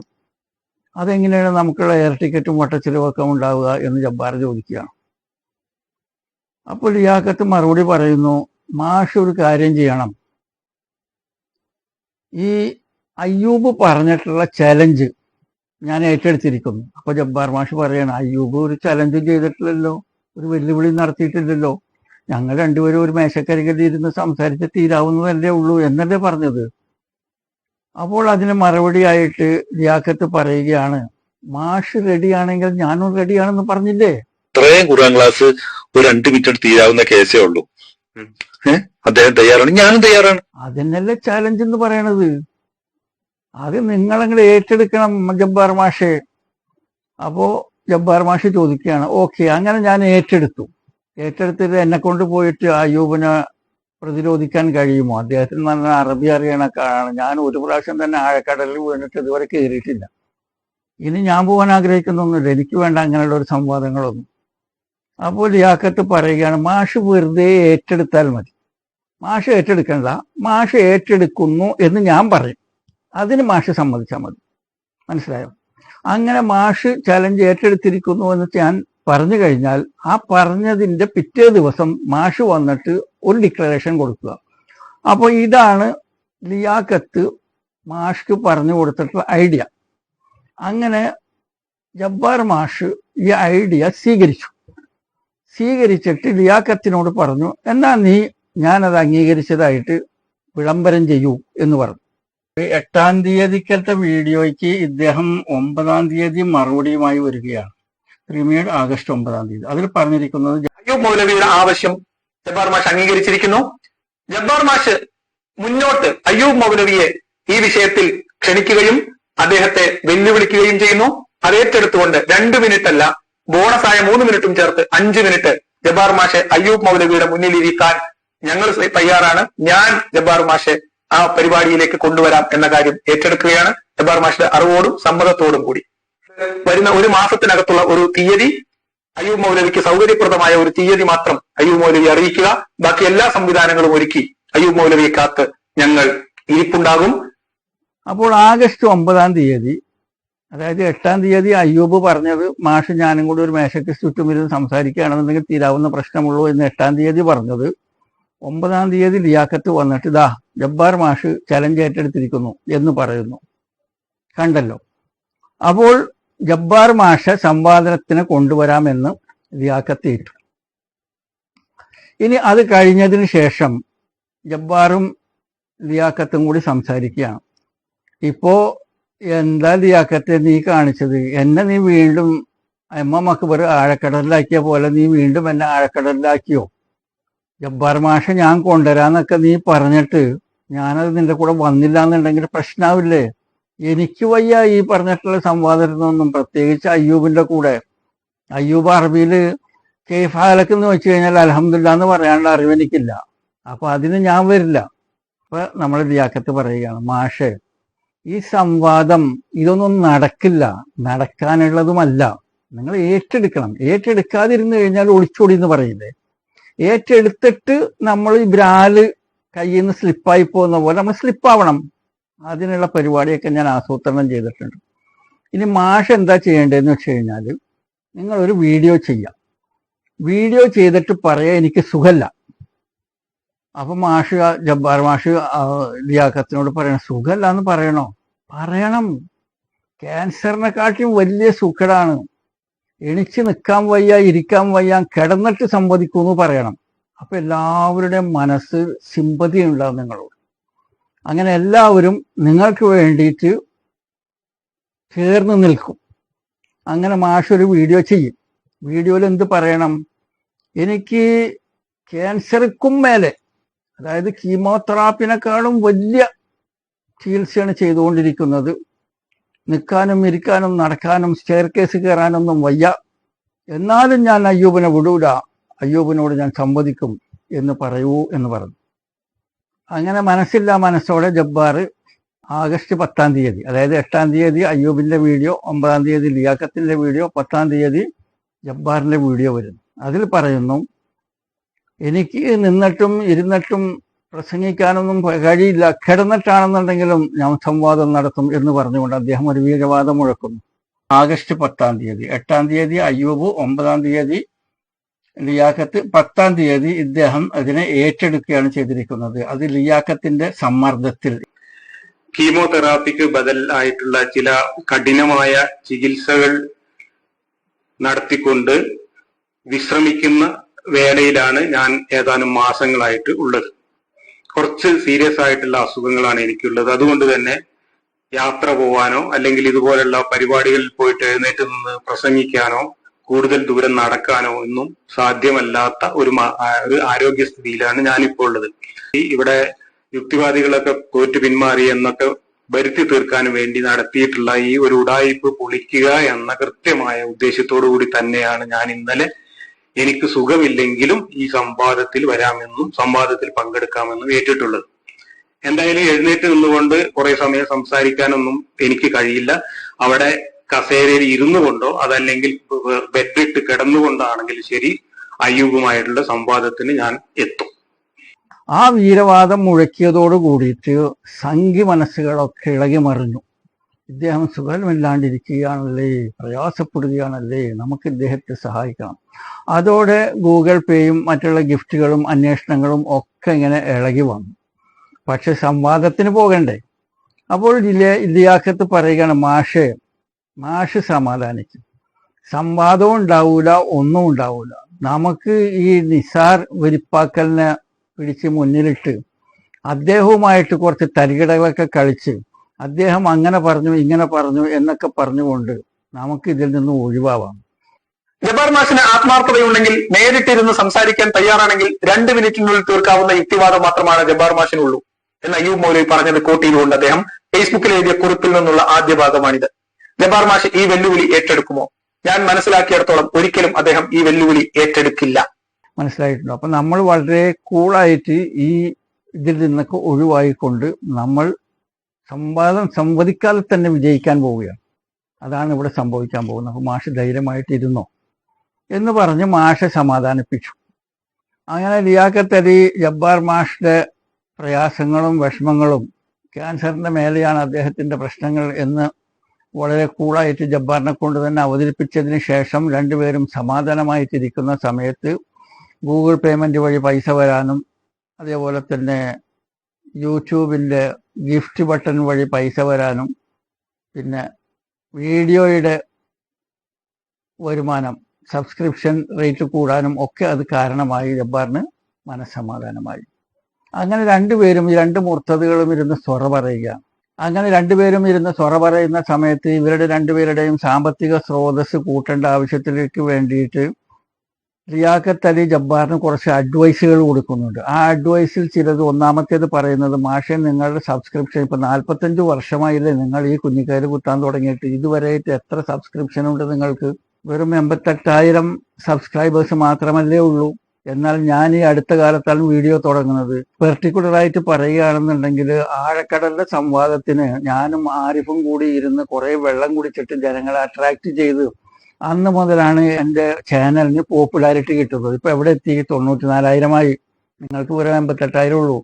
അതെങ്ങനെയാണ് നമുക്കുള്ള എയർ ടിക്കറ്റും വട്ടച്ചെലവൊക്കെ ഉണ്ടാവുക എന്ന് ജബ്ബാർ ചോദിക്കുകയാണ്. അപ്പോൾ ലിയാഖത്ത് മറുപടി പറയുന്നു, മാഷ് ഒരു കാര്യം ചെയ്യണം. ഈ അയ്യൂബ് പറഞ്ഞിട്ടുള്ള ചലഞ്ച് ഞാൻ ഏറ്റെടുത്തിരിക്കുന്നു. അപ്പൊ ജബ്ബാർ മാഷ് പറയണം, അയ്യൂബ് ഒരു ചലഞ്ചും ചെയ്തിട്ടില്ലല്ലോ, ഒരു വെല്ലുവിളി നടത്തിയിട്ടില്ലല്ലോ. ഞങ്ങൾ രണ്ടുപേരും ഒരു മേശക്കരികിൽ ഇരുന്ന് സംസാരിച്ച് തീരാവുന്നതല്ലേ ഉള്ളൂ എന്നല്ലേ പറഞ്ഞത്. അപ്പോൾ അതിന് മറുപടിയായിട്ട് ലിയാഖത്ത് പറയുകയാണ്, മാഷ് റെഡിയാണെങ്കിൽ ഞാനും റെഡിയാണെന്ന് പറഞ്ഞില്ലേ? ഇത്രയും ഖുർആൻ ക്ലാസ് ഒരു 2 മിനിറ്റ് തീരാവുന്ന കേസേ ഉള്ളൂ. അദ്ദേഹം തയ്യാറാണ്, ഞാനും തയ്യാറാണ്. അതിനല്ലേ ചാലഞ്ച് എന്ന് പറയണത്. അത് നിങ്ങളങ്ങനെ ഏറ്റെടുക്കണം ജബ്ബാർ മാഷെ. അപ്പോ ജബ്ബാർ മാഷ് ചോദിക്കുകയാണ്, ഓക്കെ അങ്ങനെ ഞാൻ ഏറ്റെടുത്തിട്ട് എന്നെ കൊണ്ട് പോയിട്ട് അയ്യൂബിനെ പ്രതിരോധിക്കാൻ കഴിയുമോ? അദ്ദേഹത്തിന് നല്ല അറബി അറിയണക്കാണ്. ഞാൻ ഒരു പ്രാവശ്യം തന്നെ ആഴക്കടലിൽ വീണിട്ട് ഇതുവരെ കയറിയിട്ടില്ല. ഇനി ഞാൻ പോകാൻ ആഗ്രഹിക്കുന്നൊന്നുമില്ല, എനിക്ക് വേണ്ട അങ്ങനെയുള്ള ഒരു സംവാദങ്ങളൊന്നും. അപ്പോൾ ലിയാഖത്ത് പറയുകയാണ്, മാഷ് വെറുതെ ഏറ്റെടുത്താൽ മതി. മാഷ് ഏറ്റെടുക്കണ്ട, മാഷ് ഏറ്റെടുക്കുന്നു എന്ന് ഞാൻ പറയും, അതിന് മാഷ് സമ്മതിച്ചാൽ മതി. മനസ്സിലായോ? അങ്ങനെ മാഷ് ചലഞ്ച് ഏറ്റെടുത്തിരിക്കുന്നു എന്ന് ഞാൻ പറഞ്ഞു കഴിഞ്ഞാൽ ആ പറഞ്ഞതിൻ്റെ പിറ്റേ ദിവസം മാഷ് വന്നിട്ട് ഒരു ഡിക്ലറേഷൻ കൊടുക്കുക. അപ്പോൾ ഇതാണ് ലിയാഖത്ത് മാഷ്ക്ക് പറഞ്ഞു കൊടുത്തിട്ടുള്ള ഐഡിയ. അങ്ങനെ ജബ്ബാർ മാഷ് ഈ ഐഡിയ സ്വീകരിച്ചിട്ട് ലിയാഖത്തിനോട് പറഞ്ഞു, എന്നാ നീ ഞാനത് അംഗീകരിച്ചതായിട്ട് വിളംബരം ചെയ്യൂ എന്ന് പറഞ്ഞു. 8-ാം തീയതിക്കത്തെ വീഡിയോയ്ക്ക് ഇദ്ദേഹം 9-ാം തീയതി മറുപടിയുമായി വരികയാണ്. പ്രീമിയർ ആഗസ്റ്റ് 9-ാം തീയതി. അതിൽ പറഞ്ഞിരിക്കുന്നത്, അയ്യൂബ് മൗലവിയുടെ ആവശ്യം ജബ്ബാർ മാഷ് അംഗീകരിച്ചിരിക്കുന്നു. ജബ്ബാർ മാഷ് മുന്നോട്ട് അയ്യൂബ് മൗലവിയെ ഈ വിഷയത്തിൽ ക്ഷണിക്കുകയും അദ്ദേഹത്തെ വെല്ലുവിളിക്കുകയും ചെയ്യുന്നു. അത് ഏറ്റെടുത്തുകൊണ്ട് 2 മിനിറ്റ് അല്ല, ബോണസായ 3 മിനിറ്റും ചേർത്ത് 5 മിനിറ്റ് ജബ്ബാർ മാഷെ അയ്യൂബ് മൗലവിയുടെ മുന്നിൽ ഇരിക്കാൻ ഞങ്ങൾ തയ്യാറാണ്. ഞാൻ ജബ്ബാർ മാഷെ ആ പരിപാടിയിലേക്ക് കൊണ്ടുവരാം എന്ന കാര്യം ഏറ്റെടുക്കുകയാണ്. ജബ്ബാർ മാഷിന്റെ അറിവോടും സമ്മതത്തോടും കൂടി വരുന്ന 1 മാസത്തിനകത്തുള്ള ഒരു തീയതി, അയ്യൂബ് മൗലവിക്ക് സൗകര്യപ്രദമായ ഒരു തീയതി മാത്രം അയ്യൂബ് മൗലവി അറിയിക്കുക. ബാക്കി എല്ലാ സംവിധാനങ്ങളും ഒരുക്കി അയ്യൂബ് മൗലവിയെ കാത്ത് ഞങ്ങൾ ഇരിപ്പുണ്ടാകും. അപ്പോൾ ആഗസ്റ്റ് 9-ാം തീയതി, അതായത് 8-ാം തീയതി അയ്യൂബ് പറഞ്ഞത് മാഷ് ഞാനും കൂടി ഒരു മേശയ്ക്ക് ചുറ്റും ഇരുന്ന് സംസാരിക്കുകയാണെന്നുണ്ടെങ്കിൽ തീരാവുന്ന പ്രശ്നമുള്ളൂ എന്ന് 8-ാം തീയതി പറഞ്ഞത്. 9-ാം തീയതി ലിയാഖത്ത് വന്നിട്ട് ഇതാ ജബ്ബാർ മാഷ് ചലഞ്ച് ഏറ്റെടുത്തിരിക്കുന്നു എന്ന് പറയുന്നു. കണ്ടല്ലോ. അപ്പോൾ ജബ്ബാർ മാഷെ സംവാദത്തിന് കൊണ്ടുവരാമെന്ന് ലിയാഖത്ത് ഏറ്റു. ഇനി അത് കഴിഞ്ഞതിന് ശേഷം ജബ്ബാറും ലിയാഖത്തും കൂടി സംസാരിക്കുകയാണ്. ഇപ്പോ എന്താ ലിയാഖത്തെ നീ കാണിച്ചത്? എന്നെ നീ വീണ്ടും എം അക്ബർ ആഴക്കടലിലാക്കിയ പോലെ നീ വീണ്ടും എന്നെ ആഴക്കടലിലാക്കിയോ? ജബ്ബാർ മാഷെ ഞാൻ കൊണ്ടുവരാന്നൊക്കെ നീ പറഞ്ഞിട്ട് ഞാനത് നിന്റെ കൂടെ വന്നില്ല എന്നുണ്ടെങ്കിൽ പ്രശ്നമാവില്ലേ? എനിക്ക് വയ്യ ഈ പറഞ്ഞിട്ടുള്ള സംവാദത്തിനൊന്നും, പ്രത്യേകിച്ച് അയ്യൂബിന്റെ കൂടെ. അയ്യൂബ് അറബിയിൽ കെയ്ഫാലക്ക് എന്ന് വെച്ച് കഴിഞ്ഞാൽ അൽഹംദുലില്ലാ എന്ന് പറയാനുള്ള അറിവ് എനിക്കില്ല. അപ്പൊ അതിന് ഞാൻ വരില്ല. അപ്പൊ നമ്മൾ ലിയാഖത്ത് പറയുകയാണ്, മാഷെ ഈ സംവാദം ഇതൊന്നും നടക്കില്ല, നടക്കാനുള്ളതുമല്ല. നിങ്ങൾ ഏറ്റെടുക്കണം. ഏറ്റെടുക്കാതിരുന്നു കഴിഞ്ഞാൽ ഒളിച്ചോടി എന്ന് പറയില്ലേ, ഏറ്റെടുത്തിട്ട് നമ്മൾ ഈ ബ്രാല് കയ്യിൽ നിന്ന് സ്ലിപ്പായി പോകുന്ന പോലെ നമ്മൾ സ്ലിപ്പാവണം. അതിനുള്ള പരിപാടിയൊക്കെ ഞാൻ ആസൂത്രണം ചെയ്തിട്ടുണ്ട്. ഇനി മാഷ് എന്താ ചെയ്യേണ്ടതെന്ന് വെച്ച് കഴിഞ്ഞാൽ, നിങ്ങളൊരു വീഡിയോ ചെയ്യാം. വീഡിയോ ചെയ്തിട്ട് പറയാ എനിക്ക് സുഖമല്ല. അപ്പൊ മാഷ് ജബ്ബാർ മാഷ് ലിയാഖത്തിനോട് പറയണം, സുഖമല്ല എന്ന് പറയണം. ക്യാൻസറിനെക്കാട്ടിയും വലിയ സുഖടാണ്. എണിച്ച് നിൽക്കാൻ വയ്യ, ഇരിക്കാൻ വയ്യ, കിടന്നിട്ട് സംവദിക്കുമെന്ന് പറയണം. അപ്പൊ എല്ലാവരുടെയും മനസ്സ് സിമ്പതി ഉണ്ടാവും നിങ്ങളോട്. അങ്ങനെ എല്ലാവരും നിങ്ങൾക്ക് വേണ്ടിയിട്ട് ചേർന്ന് നിൽക്കും. അങ്ങനെ മാഷ് ഒരു വീഡിയോ ചെയ്യും. വീഡിയോയിൽ എന്ത് പറയണം? എനിക്ക് ക്യാൻസർക്കും മേലെ, അതായത് കീമോതെറാപ്പിനെക്കാളും വലിയ ചികിത്സയാണ് ചെയ്തുകൊണ്ടിരിക്കുന്നത്. നിൽക്കാനും ഇരിക്കാനും നടക്കാനും സ്റ്റെയർ കേസ് കയറാനൊന്നും വയ്യ. എന്നാലും ഞാൻ അയ്യൂബിനെ വിടൂല, അയ്യൂബിനോട് ഞാൻ സംവദിക്കും എന്ന് പറയൂ എന്ന് പറഞ്ഞു. അങ്ങനെ മനസ്സോടെ ജബ്ബാർ ആഗസ്റ്റ് 10-ാം തീയതി, അതായത് 8-ാം തീയതി അയ്യൂബിന്റെ വീഡിയോ, 9-ാം തീയതി ലിയാഖത്തിന്റെ വീഡിയോ, 10-ാം തീയതി ജബ്ബാറിന്റെ വീഡിയോ വരുന്നു. അതിൽ പറയുന്നു, എനിക്ക് നിന്നിട്ടും ഇരുന്നിട്ടും പ്രസംഗിക്കാനൊന്നും കഴിയില്ല, കിടന്നിട്ടാണെന്നുണ്ടെങ്കിലും ഞാൻ സംവാദം നടത്തും എന്ന് പറഞ്ഞുകൊണ്ട് അദ്ദേഹം ഒരു വീരവാദം മുഴക്കുന്നു. ആഗസ്റ്റ് 10-ാം തീയതി, 8-ാം തീയതി അയ്യൂബ്, 9-ാം തീയതി ലിയാഖത്ത്, 10-ാം തീയതി ഇദ്ദേഹം അതിനെ ഏറ്റെടുക്കുകയാണ് ചെയ്തിരിക്കുന്നത്. അത് ലിയാഖത്തിന്റെ സമ്മർദ്ദത്തിൽ. കീമോതെറാപ്പിക്ക് ബദൽ ആയിട്ടുള്ള ചില കഠിനമായ ചികിത്സകൾ നടത്തിക്കൊണ്ട് വിശ്രമിക്കുന്ന വേളയിലാണ് ഞാൻ ഏതാനും മാസങ്ങളായിട്ട് ഉള്ളത്. കുറച്ച് സീരിയസ് ആയിട്ടുള്ള അസുഖങ്ങളാണ് എനിക്കുള്ളത്. അതുകൊണ്ട് തന്നെ യാത്ര പോവാനോ അല്ലെങ്കിൽ ഇതുപോലുള്ള പരിപാടികളിൽ പോയിട്ട് എഴുന്നേറ്റ് നിന്ന് പ്രസംഗിക്കാനോ കൂടുതൽ ദൂരം നടക്കാനോ ഒന്നും സാധ്യമല്ലാത്ത ഒരു ആരോഗ്യസ്ഥിതിയിലാണ് ഞാനിപ്പോൾ ഉള്ളത്. ഇവിടെ യുക്തിവാദികളൊക്കെ തോറ്റു പിന്മാറി എന്നൊക്കെ വരുത്തി തീർക്കാൻ വേണ്ടി നടത്തിയിട്ടുള്ള ഈ ഒരു ഉഡായിപ്പ് പൊളിക്കുക എന്ന കൃത്യമായ ഉദ്ദേശത്തോടു കൂടി തന്നെയാണ് ഞാൻ ഇന്നലെ എനിക്ക് സുഖമില്ലെങ്കിലും ഈ സംവാദത്തിൽ വരാമെന്നും സംവാദത്തിൽ പങ്കെടുക്കാമെന്നും ഏറ്റിട്ടുള്ളത്. എന്തായാലും എഴുന്നേറ്റ് നിന്നുകൊണ്ട് കുറെ സമയം സംസാരിക്കാനൊന്നും എനിക്ക് കഴിയില്ല. അവിടെ കസേരയിൽ ഇരുന്നു കൊണ്ടോ അതല്ലെങ്കിൽ ബെഡിട്ട് കിടന്നുകൊണ്ടാണെങ്കിലും ശരി അയ്യൂബുമായിട്ടുള്ള സംവാദത്തിന് ഞാൻ എത്തും. ആ വീരവാദം മുഴക്കിയതോട് കൂടിയിട്ട് സംഘി മനസ്സുകളൊക്കെ ഇളകി മറിഞ്ഞു. ഇദ്ദേഹം സുഖമില്ലാണ്ടിരിക്കുകയാണല്ലേ, പ്രയാസപ്പെടുകയാണല്ലേ, നമുക്ക് ഇദ്ദേഹത്തെ സഹായിക്കണം. അതോടെ ഗൂഗിൾ പേയും മറ്റുള്ള ഗിഫ്റ്റുകളും അന്വേഷണങ്ങളും ഒക്കെ ഇങ്ങനെ ഇളകി വന്നു. പക്ഷെ സംവാദത്തിന് പോകണ്ടേ? അപ്പോൾ ലിയാഖത്ത് പറയുകയാണ്, മാഷ് സമാധാനിക്കും, സംവാദവും ഉണ്ടാവൂല, ഒന്നും ഉണ്ടാവൂല. നമുക്ക് ഈ നിസാർ വെരിപ്പാക്കലിനെ പിടിച്ച് മുന്നിലിട്ട് അദ്ദേഹവുമായിട്ട് കുറച്ച് തരികിടകളൊക്കെ കളിച്ച് അദ്ദേഹം അങ്ങനെ പറഞ്ഞു ഇങ്ങനെ പറഞ്ഞു എന്നൊക്കെ പറഞ്ഞുകൊണ്ട് നമുക്ക് ഇതിൽ നിന്ന് ഒഴിവാവാം. ജബ്ബാർ മാഷിന് ആത്മാർത്ഥതയുണ്ടെങ്കിൽ നേരിട്ടിരുന്ന് സംസാരിക്കാൻ തയ്യാറാണെങ്കിൽ 2 മിനിറ്റിനുള്ളിൽ തീർക്കാവുന്ന യുക്തിവാദം മാത്രമാണ് ജബ്ബാർ മാഷിനുള്ളൂ എന്ന് അയ്യൂബ് മൗലവി പറഞ്ഞത് കോട്ട് ചെയ്തുകൊണ്ട് അദ്ദേഹം ഫേസ്ബുക്കിൽ എഴുതിയ കുറിപ്പിൽ നിന്നുള്ള ആദ്യ ഭാഗമാണിത്. ജബ്ബാർ മാഷ് ഈ വെല്ലുവിളി ഏറ്റെടുക്കുമോ? ഞാൻ മനസ്സിലാക്കിയിടത്തോളം ഒരിക്കലും അദ്ദേഹം ഈ വെല്ലുവിളി ഏറ്റെടുക്കില്ല. മനസ്സിലായിട്ടുണ്ടോ? അപ്പൊ നമ്മൾ വളരെ കൂളായിട്ട് ഈ ഇതിൽ നിന്നൊക്കെ ഒഴിവായിക്കൊണ്ട് നമ്മൾ സംവദിക്കാതെ തന്നെ വിജയിക്കാൻ പോവുകയാണ്. അതാണ് ഇവിടെ സംഭവിക്കാൻ പോകുന്നത്. അപ്പൊ മാഷ് ധൈര്യമായിട്ടിരുന്നോ എന്ന് പറഞ്ഞ് മാഷെ സമാധാനിപ്പിച്ചു. അങ്ങനെ ലിയാഖത്ത് അലി ജബ്ബാർ മാഷിന്റെ പ്രയാസങ്ങളും വിഷമങ്ങളും ക്യാൻസറിന്റെ മേലെയാണ് അദ്ദേഹത്തിന്റെ പ്രശ്നങ്ങൾ എന്ന് വളരെ കൂളായിട്ട് ജബ്ബാറിനെ കൊണ്ട് തന്നെ അവതരിപ്പിച്ചതിന് ശേഷം രണ്ടുപേരും സമാധാനമായിട്ടിരിക്കുന്ന സമയത്ത് ഗൂഗിൾ പേയ്മെന്റ് വഴി പൈസ വരാനും അതേപോലെ തന്നെ യൂട്യൂബിന്റെ ഗിഫ്റ്റ് ബട്ടൺ വഴി പൈസ വരാനും പിന്നെ വീഡിയോയുടെ വരുമാനം സബ്സ്ക്രിപ്ഷൻ റേറ്റ് കൂടാനും ഒക്കെ അത് കാരണമായി. ജബ്ബാറിന് മനസ്സമാധാനമായി. അങ്ങനെ രണ്ടുപേരും, ഈ 2 മുർത്തദുകളും ഇരുന്ന് സൊറ പറയുക. അങ്ങനെ രണ്ടുപേരും ഇരുന്ന് സൊറ പറയുന്ന സമയത്ത് ഇവരുടെ രണ്ടുപേരുടെയും സാമ്പത്തിക സ്രോതസ് കൂട്ടേണ്ട ആവശ്യത്തിലേക്ക് വേണ്ടിയിട്ട് ലിയാഖത്ത് അലി ജബ്ബാറിന് കുറച്ച് അഡ്വൈസുകൾ കൊടുക്കുന്നുണ്ട്. ആ അഡ്വൈസിൽ ചിലത്, ഒന്നാമത്തേത് പറയുന്നത്, മാഷെ നിങ്ങളുടെ സബ്സ്ക്രിപ്ഷൻ ഇപ്പൊ 45 വർഷമായില്ലേ നിങ്ങൾ ഈ കുഞ്ഞിക്കയറ് കുത്താൻ തുടങ്ങിയിട്ട്, ഇതുവരെയായിട്ട് എത്ര സബ്സ്ക്രിപ്ഷൻ ഉണ്ട് നിങ്ങൾക്ക്? വെറും 88,000 സബ്സ്ക്രൈബേഴ്സ് മാത്രമല്ലേ ഉള്ളൂ. എന്നാൽ ഞാൻ ഈ അടുത്ത കാലത്താണ് വീഡിയോ തുടങ്ങുന്നത്. പെർട്ടിക്കുലറായിട്ട് പറയുകയാണെന്നുണ്ടെങ്കിൽ ആഴക്കടലിന്റെ സംവാദത്തിന് ഞാനും ആരിഫും കൂടി ഇരുന്ന് കുറെ വെള്ളം കുടിച്ചിട്ട് ജനങ്ങളെ അട്രാക്ട് ചെയ്ത് അന്ന് മുതലാണ് എൻ്റെ ചാനലിന് പോപ്പുലാരിറ്റി കിട്ടുന്നത്. ഇപ്പൊ എവിടെ എത്തി? 94,000 നിങ്ങൾക്ക് ഒരു 58,000 ഉള്ളൂ.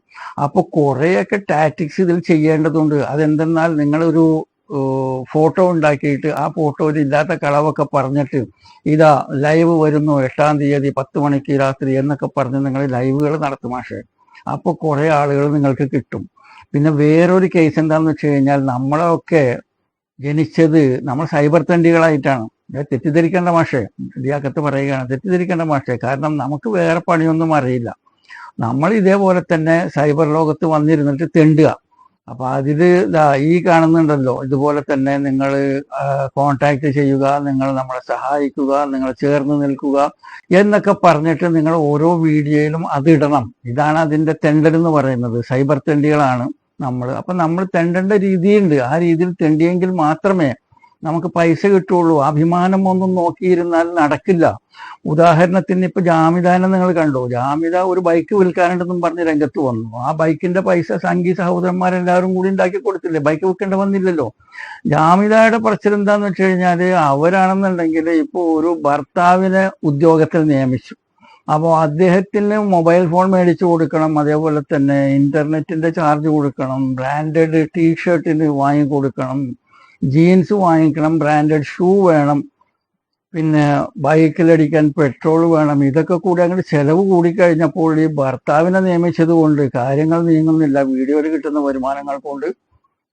അപ്പൊ കുറെയൊക്കെ ടാറ്റിക്സ് ഇതിൽ ചെയ്യേണ്ടതുണ്ട്. അതെന്തെന്നാൽ നിങ്ങളൊരു ഫോട്ടോ ഉണ്ടാക്കിയിട്ട് ആ ഫോട്ടോയിൽ ഇല്ലാത്ത കളവൊക്കെ പറഞ്ഞിട്ട് ഇതാ ലൈവ് വരുന്നു 8-ാം തീയതി 10 മണിക്ക് രാത്രി എന്നൊക്കെ പറഞ്ഞ് നിങ്ങൾ ലൈവുകൾ നടത്തും മാഷെ. അപ്പൊ കുറെ ആളുകൾ നിങ്ങൾക്ക് കിട്ടും. പിന്നെ വേറൊരു കേസ് എന്താണെന്ന് വെച്ച് കഴിഞ്ഞാൽ നമ്മളൊക്കെ ജനിച്ചത് നമ്മൾ സൈബർ തണ്ടികളായിട്ടാണ്. തെറ്റിദ്ധരിക്കേണ്ട മാഷെ, ഇതിനകത്ത് പറയുകയാണ്, തെറ്റിദ്ധരിക്കേണ്ട മാഷെ. കാരണം നമുക്ക് വേറെ പണിയൊന്നും അറിയില്ല. നമ്മൾ ഇതേപോലെ തന്നെ സൈബർ ലോകത്ത് വന്നിരുന്നിട്ട് തെണ്ടുക. അപ്പൊ അതില് ഈ കാണുന്നുണ്ടല്ലോ, ഇതുപോലെ തന്നെ നിങ്ങൾ കോണ്ടാക്ട് ചെയ്യുക, നിങ്ങൾ നമ്മളെ സഹായിക്കുക, നിങ്ങൾ ചേർന്ന് നിൽക്കുക എന്നൊക്കെ പറഞ്ഞിട്ട് നിങ്ങൾ ഓരോ വീഡിയോയിലും അതിടണം. ഇതാണ് അതിന്റെ തെണ്ടൽ എന്ന് പറയുന്നത്. സൈബർ തെണ്ടികളാണ് നമ്മൾ. അപ്പൊ നമ്മൾ തെണ്ടേണ്ട രീതിയുണ്ട്. ആ രീതിയിൽ തെണ്ടിയെങ്കിൽ മാത്രമേ നമുക്ക് പൈസ കിട്ടുള്ളൂ. അഭിമാനം ഒന്നും നോക്കിയിരുന്നാൽ നടക്കില്ല. ഉദാഹരണത്തിന് ഇപ്പൊ ജാമിദാനെ നിങ്ങൾ കണ്ടോ? ജാമിദ ഒരു ബൈക്ക് വിൽക്കാനുണ്ടെന്നും പറഞ്ഞ് രംഗത്ത് വന്നു. ആ ബൈക്കിന്റെ പൈസ സംഗീത സഹോദരന്മാരെല്ലാവരും കൂടി ഉണ്ടാക്കി കൊടുത്തില്ലേ? ബൈക്ക് വിൽക്കേണ്ട വന്നില്ലല്ലോ. ജാമിദയുടെ പറച്ചിൽ എന്താന്ന് വെച്ച് കഴിഞ്ഞാല്, അവരാണെന്നുണ്ടെങ്കിൽ ഇപ്പൊ ഒരു ഭർത്താവിനെ ഉദ്യോഗത്തിൽ നിയമിച്ചു. അപ്പോൾ അദ്ദേഹത്തിന് മൊബൈൽ ഫോൺ മേടിച്ചു കൊടുക്കണം, അതേപോലെ തന്നെ ഇന്റർനെറ്റിന്റെ ചാർജ് കൊടുക്കണം, ബ്രാൻഡഡ് ടീഷർട്ടിന് വാങ്ങിക്കൊടുക്കണം, ജീൻസ് വാങ്ങിക്കണം, ബ്രാൻഡഡ് ഷൂ വേണം, പിന്നെ ബൈക്കിലടിക്കാൻ പെട്രോൾ വേണം. ഇതൊക്കെ കൂടി അങ്ങനെ ചെലവ് കൂടിക്കഴിഞ്ഞപ്പോൾ ഈ ഭർത്താവിനെ നിയമിച്ചത് കൊണ്ട് കാര്യങ്ങൾ നീങ്ങുന്നില്ല. വീഡിയോയിൽ കിട്ടുന്ന വരുമാനങ്ങൾ കൊണ്ട്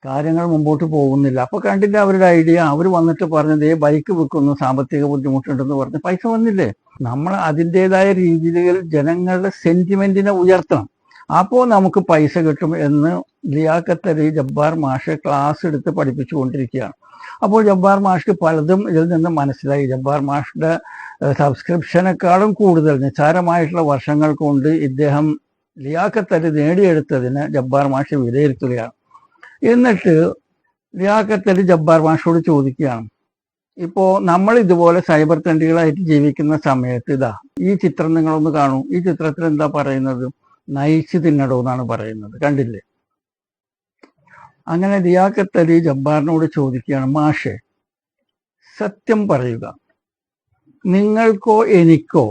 കാര്യങ്ങൾ മുമ്പോട്ട് പോകുന്നില്ല. അപ്പൊ കണ്ടില്ല അവരുടെ ഐഡിയ. അവർ വന്നിട്ട് പറഞ്ഞത് ബൈക്ക് വിൽക്കുന്നു, സാമ്പത്തിക ബുദ്ധിമുട്ടുണ്ടെന്ന് പറഞ്ഞ് പൈസ വന്നില്ലേ? നമ്മൾ അതിൻ്റെതായ രീതിയിൽ ജനങ്ങളുടെ സെന്റിമെന്റിനെ ഉയർത്തണം. അപ്പോൾ നമുക്ക് പൈസ കിട്ടും എന്ന് ലിയാഖത്ത് അലി ജബ്ബാർ മാഷ് ക്ലാസ് എടുത്ത് പഠിപ്പിച്ചുകൊണ്ടിരിക്കുകയാണ്. അപ്പോൾ ജബ്ബാർ മാഷ്ക്ക് പലതും ഇതിൽ നിന്ന് മനസ്സിലായി. ജബ്ബാർ മാഷിന്റെ സബ്സ്ക്രിപ്ഷനേക്കാളും കൂടുതൽ നിസ്സാരമായിട്ടുള്ള വർഷങ്ങൾ കൊണ്ട് ഇദ്ദേഹം ലിയാഖത്ത് അലി നേടിയെടുത്തതിന് ജബ്ബാർ മാഷ് വിലയിരുത്തുകയാണ്. എന്നിട്ട് ലിയാഖത്ത് അലി ജബ്ബാർ മാഷോട് ചോദിക്കുകയാണ്, ഇപ്പോ നമ്മൾ ഇതുപോലെ സൈബർ തണ്ടികളായിട്ട് ജീവിക്കുന്ന സമയത്ത് ഇതാ ഈ ചിത്രം നിങ്ങളൊന്ന് കാണൂ. ഈ ചിത്രത്തിൽ എന്താ പറയുന്നത്? നയിച്ച് തിന്നടോ എന്നാണ് പറയുന്നത്. കണ്ടില്ലേ? അങ്ങനെ ലിയാഖത്ത് അലി ജബ്ബാറിനോട് ചോദിക്കുകയാണ്, മാഷെ സത്യം പറയുക, നിങ്ങൾക്കോ എനിക്കോ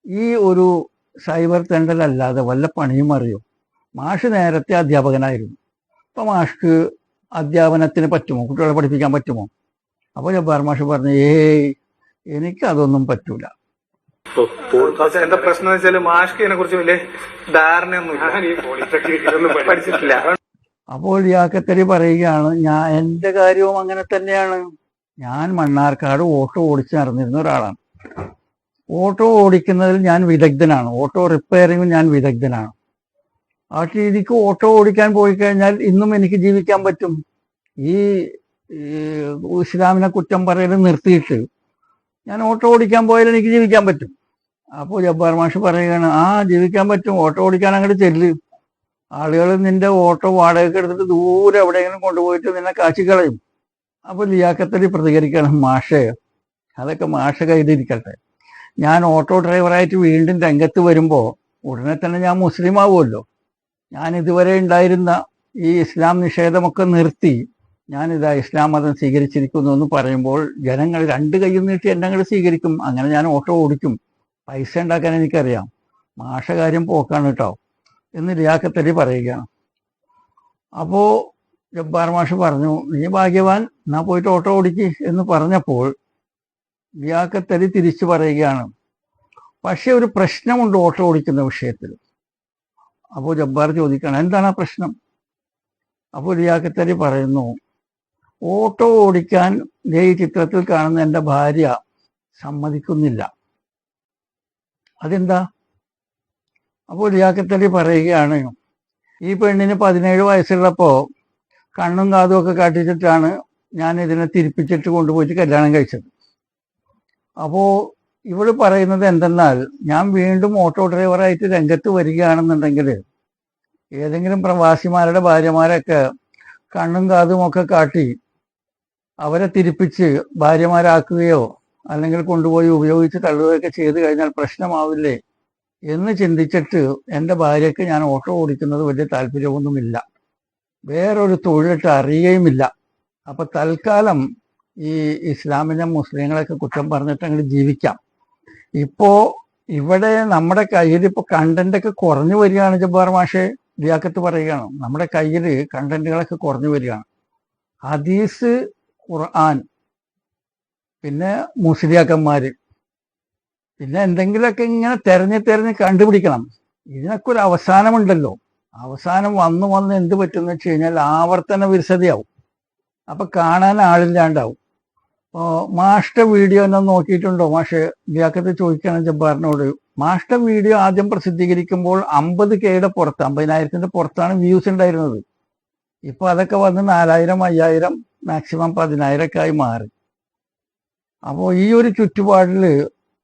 ഈ ഒരു സൈബർ തെണ്ടലല്ലാതെ വല്ല പണിയും അറിയോ? മാഷ് നേരത്തെ അധ്യാപകനായിരുന്നു. അപ്പൊ മാഷ്ക്ക് അധ്യാപനത്തിന് പറ്റുമോ? കുട്ടികളെ പഠിപ്പിക്കാൻ പറ്റുമോ? അപ്പോൾ ജബ്ബാർ മാഷ് പറഞ്ഞു, എനിക്ക് അതൊന്നും പറ്റൂല. എന്താ പ്രശ്നം എന്ന് വെച്ചാല് മാഷ്ക്ക് ഇതിനെ കുറിച്ച് വലിയ ധാരണയൊന്നും പഠിച്ചിട്ടില്ല. അപ്പോൾ ലിയാഖത്ത് അലി പറയുകയാണ്, എന്റെ കാര്യവും അങ്ങനെ തന്നെയാണ്. ഞാൻ മണ്ണാർക്കാട് ഓട്ടോ ഓടിച്ച് നടന്നിരുന്ന ഒരാളാണ്. ഓട്ടോ ഓടിക്കുന്നതിൽ ഞാൻ വിദഗ്ധനാണ്. ഓട്ടോ റിപ്പയറിംഗിൽ ഞാൻ വിദഗ്ധനാണ്. ആ രീതിക്ക് ഓട്ടോ ഓടിക്കാൻ പോയി കഴിഞ്ഞാൽ ഇന്നും എനിക്ക് ജീവിക്കാൻ പറ്റും. ഈ ഇസ്ലാമിനെ കുറ്റം പറയൽ നിർത്തിയിട്ട് ഞാൻ ഓട്ടോ ഓടിക്കാൻ പോയാൽ എനിക്ക് ജീവിക്കാൻ പറ്റും. അപ്പോൾ ജബ്ബാർ മാഷ് പറയുകയാണ്, ജീവിക്കാൻ പറ്റും, ഓട്ടോ ഓടിക്കാൻ അങ്ങോട്ട് ചെല്ല്. ആളുകൾ നിന്റെ ഓട്ടോ വാടകയ്ക്ക് എടുത്തിട്ട് ദൂരെ എവിടെയെങ്കിലും കൊണ്ടുപോയിട്ട് നിന്നെ കാച്ചിക്കളയും. അപ്പോൾ ലിയാഖത്ത് അലി പ്രതികരിക്കണം, മാഷേ അതൊക്കെ മാഷ കയ്യിലിരിക്കട്ടെ. ഞാൻ ഓട്ടോ ഡ്രൈവറായിട്ട് വീണ്ടും രംഗത്ത് വരുമ്പോൾ ഉടനെ തന്നെ ഞാൻ മുസ്ലിം ആവുമല്ലോ. ഞാൻ ഇതുവരെ ഉണ്ടായിരുന്ന ഈ ഇസ്ലാം നിഷേധമൊക്കെ നിർത്തി ഞാനിതാ ഇസ്ലാം മതം സ്വീകരിച്ചിരിക്കുന്നു എന്ന് പറയുമ്പോൾ ജനങ്ങൾ 2 കൈയും നീട്ടി എന്നെ അങ്ങോട്ട് സ്വീകരിക്കും. അങ്ങനെ ഞാൻ ഓട്ടോ ഓടിക്കും. പൈസ ഉണ്ടാക്കാൻ എനിക്കറിയാം. മാഷ കാര്യം പോക്കാണ് കേട്ടോ എന്ന് ലിയാഖത്ത് അലി പറയുകയാണ്. അപ്പോ ജബ്ബാർ മാഷ് പറഞ്ഞു, നീ ഭാഗ്യവാൻ, എന്നാ പോയിട്ട് ഓട്ടോ ഓടിക്ക് എന്ന് പറഞ്ഞപ്പോൾ ലിയാഖത്ത് അലി തിരിച്ചു പറയുകയാണ്, പക്ഷെ ഒരു പ്രശ്നമുണ്ട് ഓട്ടോ ഓടിക്കുന്ന വിഷയത്തിൽ. അപ്പോൾ ജബ്ബാർ ചോദിക്കണം, എന്താണ് ആ പ്രശ്നം? അപ്പോൾ ലിയാഖത്ത് അലി പറയുന്നു, ഓട്ടോ ഓടിക്കാൻ ഈ ചിത്രത്തിൽ കാണുന്ന എൻ്റെ ഭാര്യ സമ്മതിക്കുന്നില്ല. അതെന്താ? അപ്പോൾ ലിയാഖത്ത് അലി പറയുകയാണ്, ഈ പെണ്ണിന് 17 വയസ്സുള്ളപ്പോ കണ്ണും കാതും ഒക്കെ കാട്ടിച്ചിട്ടാണ് ഞാൻ ഇതിനെ തിരിപ്പിച്ചിട്ട് കൊണ്ടുപോയിട്ട് കല്യാണം കഴിച്ചത്. അപ്പോ ഇവള് പറയുന്നത് എന്തെന്നാൽ, ഞാൻ വീണ്ടും ഓട്ടോ ഡ്രൈവറായിട്ട് രംഗത്ത് വരികയാണെന്നുണ്ടെങ്കിൽ ഏതെങ്കിലും പ്രവാസിമാരുടെ ഭാര്യമാരൊക്കെ കണ്ണും കാതും ഒക്കെ കാട്ടി അവരെ തിരിപ്പിച്ച് ഭാര്യമാരാക്കുകയോ അല്ലെങ്കിൽ കൊണ്ടുപോയി ഉപയോഗിച്ച് തള്ളുകയൊക്കെ ചെയ്തു കഴിഞ്ഞാൽ പ്രശ്നമാവില്ലേ എന്ന് ചിന്തിച്ചിട്ട് എൻ്റെ ഭാര്യയ്ക്ക് ഞാൻ ഓട്ടോ ഓടിക്കുന്നത് വലിയ താല്പര്യമൊന്നുമില്ല, വേറൊരു തൊഴിലിട്ട് അറിയുകയുമില്ല. അപ്പൊ തൽക്കാലം ഈ ഇസ്ലാമിനെ മുസ്ലിങ്ങളെയൊക്കെ കുറ്റം പറഞ്ഞിട്ട് അങ്ങോട്ട് ജീവിക്കാം. ഇപ്പോ ഇവിടെ നമ്മുടെ കയ്യിൽ ഇപ്പൊ കണ്ടന്റ് ഒക്കെ കുറഞ്ഞു വരികയാണ്. ജബ്ബാർ മാഷെ ലിയാഖത്ത് പറയുകയാണ്, നമ്മുടെ കയ്യിൽ കണ്ടന്റുകളൊക്കെ കുറഞ്ഞു വരികയാണ്. ഹദീസ്, ഖുർആൻ, പിന്നെ മുസ്ലിയാക്കന്മാര്, പിന്നെ എന്തെങ്കിലുമൊക്കെ ഇങ്ങനെ തെരഞ്ഞ് കണ്ടുപിടിക്കണം. ഇതിനൊക്കെ ഒരു അവസാനമുണ്ടല്ലോ. അവസാനം വന്ന് എന്ത് പറ്റുമെന്ന് വെച്ച് കഴിഞ്ഞാൽ ആവർത്തന വിരസതയാവും. അപ്പൊ കാണാൻ ആളില്ലാണ്ടാവും. മാഷ്ട വീഡിയോ എന്നെ നോക്കിയിട്ടുണ്ടോ മാഷെ? ലിയാഖത്ത് ചോദിക്കുകയാണ് ജബ്ബാറിനോട്. മാഷ്ട വീഡിയോ ആദ്യം പ്രസിദ്ധീകരിക്കുമ്പോൾ 50K പുറത്ത്, 50,000 പുറത്താണ് വ്യൂസ് ഉണ്ടായിരുന്നത്. ഇപ്പൊ അതൊക്കെ വന്ന് 4,000, 5,000, മാക്സിമം 10,000 ആയി മാറി. അപ്പോൾ ഈ ഒരു ചുറ്റുപാടില്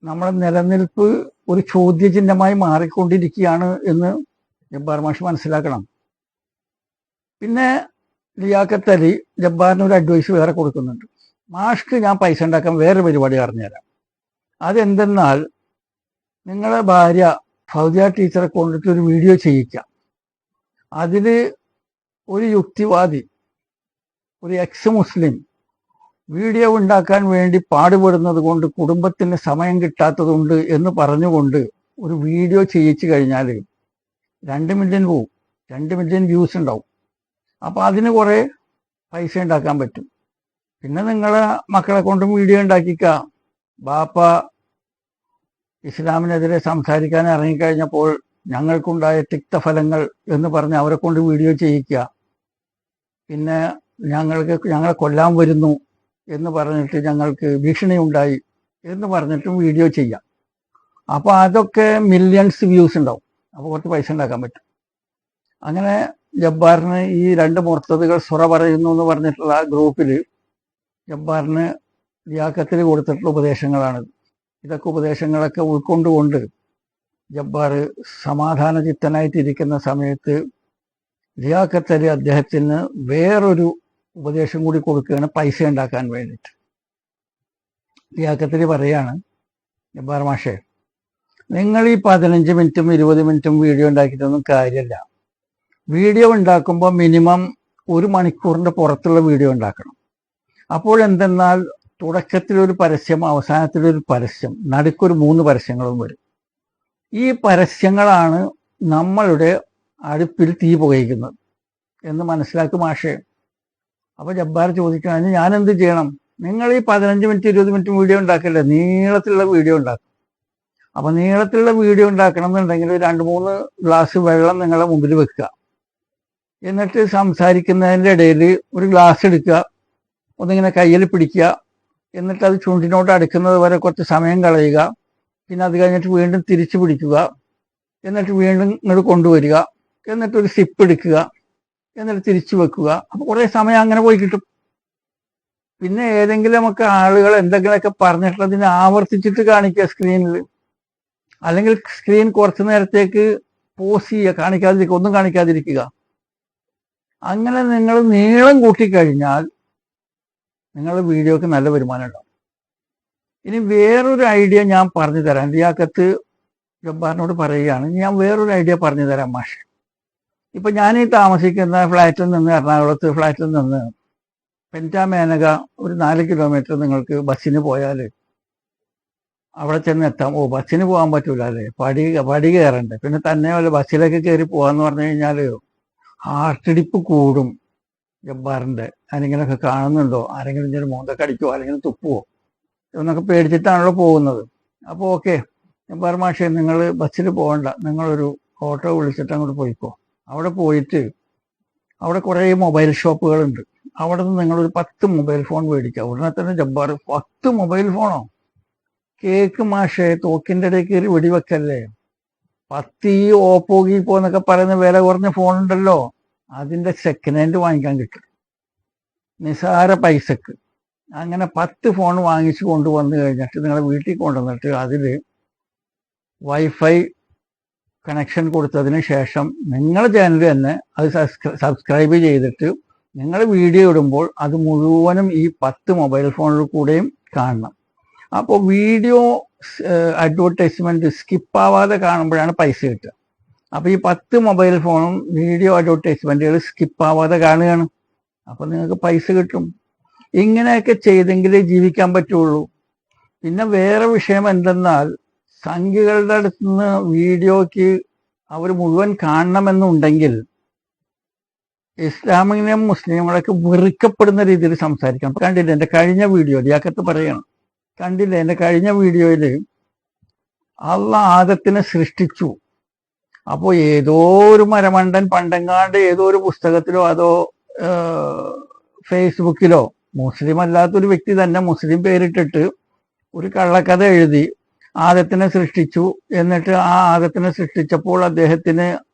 നമ്മുടെ നിലനിൽപ്പ് ഒരു ചോദ്യചിഹ്നമായി മാറിക്കൊണ്ടിരിക്കുകയാണ് എന്ന് ജബ്ബാർ മാഷ് മനസ്സിലാക്കണം. പിന്നെ ലിയാഖത്ത് അലി ജബ്ബാറിന് ഒരു അഡ്വൈസ് വേറെ കൊടുക്കുന്നുണ്ട്. മാഷ്ക്ക് ഞാൻ പൈസ ഉണ്ടാക്കാൻ വേറെ പരിപാടി പറഞ്ഞുതരാം. അതെന്തെന്നാൽ നിങ്ങളെ ഭാര്യ ഫൗദിയ ടീച്ചറെ കൊണ്ടിട്ട് ഒരു വീഡിയോ ചെയ്യിക്കാം. അതില് ഒരു യുക്തിവാദി, ഒരു എക്സ് മുസ്ലിം വീഡിയോ ഉണ്ടാക്കാൻ വേണ്ടി പാടുപെടുന്നത് കൊണ്ട് കുടുംബത്തിന് സമയം കിട്ടാത്തതുണ്ട് എന്ന് പറഞ്ഞുകൊണ്ട് ഒരു വീഡിയോ ചെയ്യിച്ചു കഴിഞ്ഞാൽ 2 മില്യൺ പോവും, 2 മില്യൺ വ്യൂസ് ഉണ്ടാവും. അപ്പൊ അതിന് കുറെ പൈസ ഉണ്ടാക്കാൻ പറ്റും. പിന്നെ നിങ്ങളെ മക്കളെ കൊണ്ടും വീഡിയോ ഉണ്ടാക്കിക്ക. ബാപ്പ ഇസ്ലാമിനെതിരെ സംസാരിക്കാൻ ഇറങ്ങിക്കഴിഞ്ഞപ്പോൾ ഞങ്ങൾക്കുണ്ടായ തിക്തഫലങ്ങൾ എന്ന് പറഞ്ഞ് അവരെ കൊണ്ട് വീഡിയോ ചെയ്യിക്കുക. പിന്നെ ഞങ്ങളെ കൊല്ലാൻ വരുന്നു എന്ന് പറഞ്ഞിട്ട് ഞങ്ങൾക്ക് ഭീഷണി ഉണ്ടായി എന്ന് പറഞ്ഞിട്ടും വീഡിയോ ചെയ്യാം. അപ്പൊ അതൊക്കെ മില്യൺസ് വ്യൂസ് ഉണ്ടാവും. അപ്പോൾ കുറച്ച് പൈസ ഉണ്ടാക്കാൻ പറ്റും. അങ്ങനെ ജബ്ബാറിന് ഈ 2 മുർത്തദുകൾ സുറ പറയുന്നു എന്ന് പറഞ്ഞിട്ടുള്ള ആ ഗ്രൂപ്പിൽ ജബ്ബാറിന് ലിയാഖത്തിൽ കൊടുത്തിട്ടുള്ള ഉപദേശങ്ങളാണിത്. ഇതൊക്കെ ഉപദേശങ്ങളൊക്കെ ഉൾക്കൊണ്ടുകൊണ്ട് ജബ്ബാർ സമാധാന ചിത്തനായിട്ടിരിക്കുന്ന സമയത്ത് ലിയാഖത്ത് അലി അദ്ദേഹത്തിന് വേറൊരു ഉപദേശം കൂടി കൊടുക്കുകയാണ് പൈസ ഉണ്ടാക്കാൻ വേണ്ടിയിട്ട്. ലിയാഖത്ത് അലി പറയാണ്, ജബ്ബാർ മാഷെ, നിങ്ങൾ ഈ 15 മിനിറ്റും 20 മിനിറ്റും വീഡിയോ ഉണ്ടാക്കിയിട്ടൊന്നും കാര്യമല്ല. വീഡിയോ ഉണ്ടാക്കുമ്പോൾ മിനിമം 1 മണിക്കൂറിന്റെ പുറത്തുള്ള വീഡിയോ ഉണ്ടാക്കണം. അപ്പോൾ എന്തെന്നാൽ തുടക്കത്തിലൊരു പരസ്യം, അവസാനത്തിലൊരു പരസ്യം, നടുക്കൊരു 3 പരസ്യങ്ങളും വരും. ഈ പരസ്യങ്ങളാണ് നമ്മളുടെ അടുപ്പിൽ തീ പുകയിക്കുന്നത് എന്ന് മനസ്സിലാക്കും മാഷെ. അപ്പൊ ജബ്ബാർ ചോദിക്കുകയാണെങ്കിൽ ഞാൻ എന്ത് ചെയ്യണം? നിങ്ങൾ ഈ 15 മിനിറ്റ് 20 മിനിറ്റ് വീഡിയോ ഉണ്ടാക്കില്ലേ, നീളത്തിലുള്ള വീഡിയോ ഉണ്ടാക്കും. അപ്പൊ നീളത്തിലുള്ള വീഡിയോ ഉണ്ടാക്കണം എന്നുണ്ടെങ്കിൽ 2-3 ഗ്ലാസ് വെള്ളം നിങ്ങളുടെ മുമ്പിൽ വെക്കുക. എന്നിട്ട് സംസാരിക്കുന്നതിൻ്റെ ഇടയിൽ ഒരു ഗ്ലാസ് എടുക്കുക, ഒന്നിങ്ങനെ കയ്യിൽ പിടിക്കുക, എന്നിട്ട് അത് ചുണ്ടിനോട് അടുക്കുന്നത് വരെ കുറച്ച് സമയം കളയുക. പിന്നെ അത് കഴിഞ്ഞിട്ട് വീണ്ടും തിരിച്ചു പിടിക്കുക, എന്നിട്ട് വീണ്ടും ഇങ്ങോട്ട് കൊണ്ടുവരിക, എന്നിട്ട് ഒരു സിപ്പ് എടുക്കുക, എന്നിട്ട് തിരിച്ചു വെക്കുക. അപ്പൊ കുറെ സമയം അങ്ങനെ പോയി കിട്ടും. പിന്നെ ഏതെങ്കിലുമൊക്കെ ആളുകൾ എന്തെങ്കിലുമൊക്കെ പറഞ്ഞിട്ടുള്ളതിനെ ആവർത്തിച്ചിട്ട് കാണിക്കുക സ്ക്രീനിൽ, അല്ലെങ്കിൽ സ്ക്രീൻ കുറച്ചു നേരത്തേക്ക് പോസ് ചെയ്യുക, കാണിക്കാതിരിക്കുക, ഒന്നും കാണിക്കാതിരിക്കുക. അങ്ങനെ നിങ്ങൾ നീളം കൂട്ടിക്കഴിഞ്ഞാൽ നിങ്ങളുടെ വീഡിയോക്ക് നല്ല വരുമാനം ഉണ്ടാവും. ഇനി വേറൊരു ഐഡിയ ഞാൻ പറഞ്ഞു തരാം. ലിയാഖത്ത് ജബ്ബാറിനോട് പറയുകയാണ്, ഞാൻ വേറൊരു ഐഡിയ പറഞ്ഞു തരാം മാഷെ. ഇപ്പൊ ഞാൻ ഈ താമസിക്കുന്ന ഫ്ലാറ്റിൽ നിന്ന്, എറണാകുളത്ത് ഫ്ലാറ്റിൽ നിന്ന് പെൻറ്റാമേനക ഒരു 4 കിലോമീറ്റർ നിങ്ങൾക്ക് ബസ്സിന് പോയാൽ അവിടെ ചെന്ന് എത്താം. ബസ്സിന് പോകാൻ പറ്റൂല അല്ലേ, പടി കയറണ്ടേ. പിന്നെ തന്നെ വല്ല ബസ്സിലേക്ക് കയറി പോകാന്ന് പറഞ്ഞു കഴിഞ്ഞാൽ ഹാർട്ടിടിപ്പ് കൂടും ജബ്ബാറിന്റെ. ആരെങ്കിലുമൊക്കെ കാണുന്നുണ്ടോ, ആരെങ്കിലും ഇങ്ങനെ മോന്തൊക്കെ അടിക്കുവോ അല്ലെങ്കിൽ തുപ്പുവോ എന്നൊക്കെ പേടിച്ചിട്ടാണല്ലോ പോകുന്നത്. അപ്പോൾ ഓക്കെ ജബ്ബാർ മാഷെ, നിങ്ങൾ ബസ്സിൽ പോകണ്ട, നിങ്ങളൊരു ഓട്ടോ വിളിച്ചിട്ട് അങ്ങോട്ട് പോയിക്കോ. അവിടെ പോയിട്ട് അവിടെ കുറേ മൊബൈൽ ഷോപ്പുകളുണ്ട്. അവിടെ നിന്ന് നിങ്ങളൊരു 10 മൊബൈൽ ഫോൺ മേടിക്കുക. ഉടനെ തന്നെ ജബ്ബാർ 10 മൊബൈൽ ഫോണോ? കേക്ക് മാഷെ, തോക്കിൻ്റെ ഇടയിൽ കയറി വെടിവെക്കല്ലേ. 10 ഈ ഓപ്പോ ഗീപ്പോ എന്നൊക്കെ പറയുന്ന വില കുറഞ്ഞ ഫോൺ ഉണ്ടല്ലോ, അതിന്റെ സെക്കൻഡ് ഹാൻഡ് വാങ്ങിക്കാൻ കിട്ടും നിസാര പൈസക്ക്. അങ്ങനെ 10 ഫോൺ വാങ്ങിച്ചു കൊണ്ടുവന്നു കഴിഞ്ഞിട്ട് നിങ്ങളെ വീട്ടിൽ കൊണ്ടുവന്നിട്ട് അതിൽ വൈഫൈ കണക്ഷൻ കൊടുത്തതിന് ശേഷം നിങ്ങളുടെ ചാനൽ തന്നെ അത് സബ്സ്ക്രൈബ് ചെയ്തിട്ട് നിങ്ങൾ വീഡിയോ ഇടുമ്പോൾ അത് മുഴുവനും ഈ 10 മൊബൈൽ ഫോണിൽ കൂടെയും കാണണം. അപ്പോൾ വീഡിയോ അഡ്വർടൈസ്മെന്റ് സ്കിപ്പാവാതെ കാണുമ്പോഴാണ് പൈസ കിട്ടുക. അപ്പൊ ഈ 10 മൊബൈൽ ഫോണും വീഡിയോ അഡ്വർടൈസ്മെന്റുകൾ സ്കിപ്പാവാതെ കാണുകയാണ്. അപ്പൊ നിങ്ങൾക്ക് പൈസ കിട്ടും. ഇങ്ങനെയൊക്കെ ചെയ്തെങ്കിലേ ജീവിക്കാൻ പറ്റുള്ളൂ. പിന്നെ വേറെ വിഷയം എന്തെന്നാൽ, സംഘികളുടെ അടുത്ത് നിന്ന് വീഡിയോക്ക് അവർ മുഴുവൻ കാണണമെന്നുണ്ടെങ്കിൽ ഇസ്ലാമിനെയും മുസ്ലിങ്ങളൊക്കെ വെറുക്കപ്പെടുന്ന രീതിയിൽ സംസാരിക്കണം. കണ്ടില്ലേ എൻ്റെ കഴിഞ്ഞ വീഡിയോ, ലിയാഖത്ത് പറയണം, കണ്ടില്ലേ എൻ്റെ കഴിഞ്ഞ വീഡിയോയിൽ അള്ളാഹ് ആദത്തിനെ സൃഷ്ടിച്ചു. അപ്പോൾ ഏതോ ഒരു മരമണ്ടൻ പണ്ടെങ്ങാണ്ട് ഏതോ ഒരു പുസ്തകത്തിലോ അതോ ഫേസ്ബുക്കിലോ മുസ്ലിം അല്ലാത്തൊരു വ്യക്തി തന്നെ മുസ്ലിം പേരിട്ടിട്ട് ഒരു കള്ളക്കഥ എഴുതി ആദത്തിനെ സൃഷ്ടിച്ചു. എന്നിട്ട് ആ ആദത്തിനെ സൃഷ്ടിച്ചപ്പോൾ അദ്ദേഹത്തിന്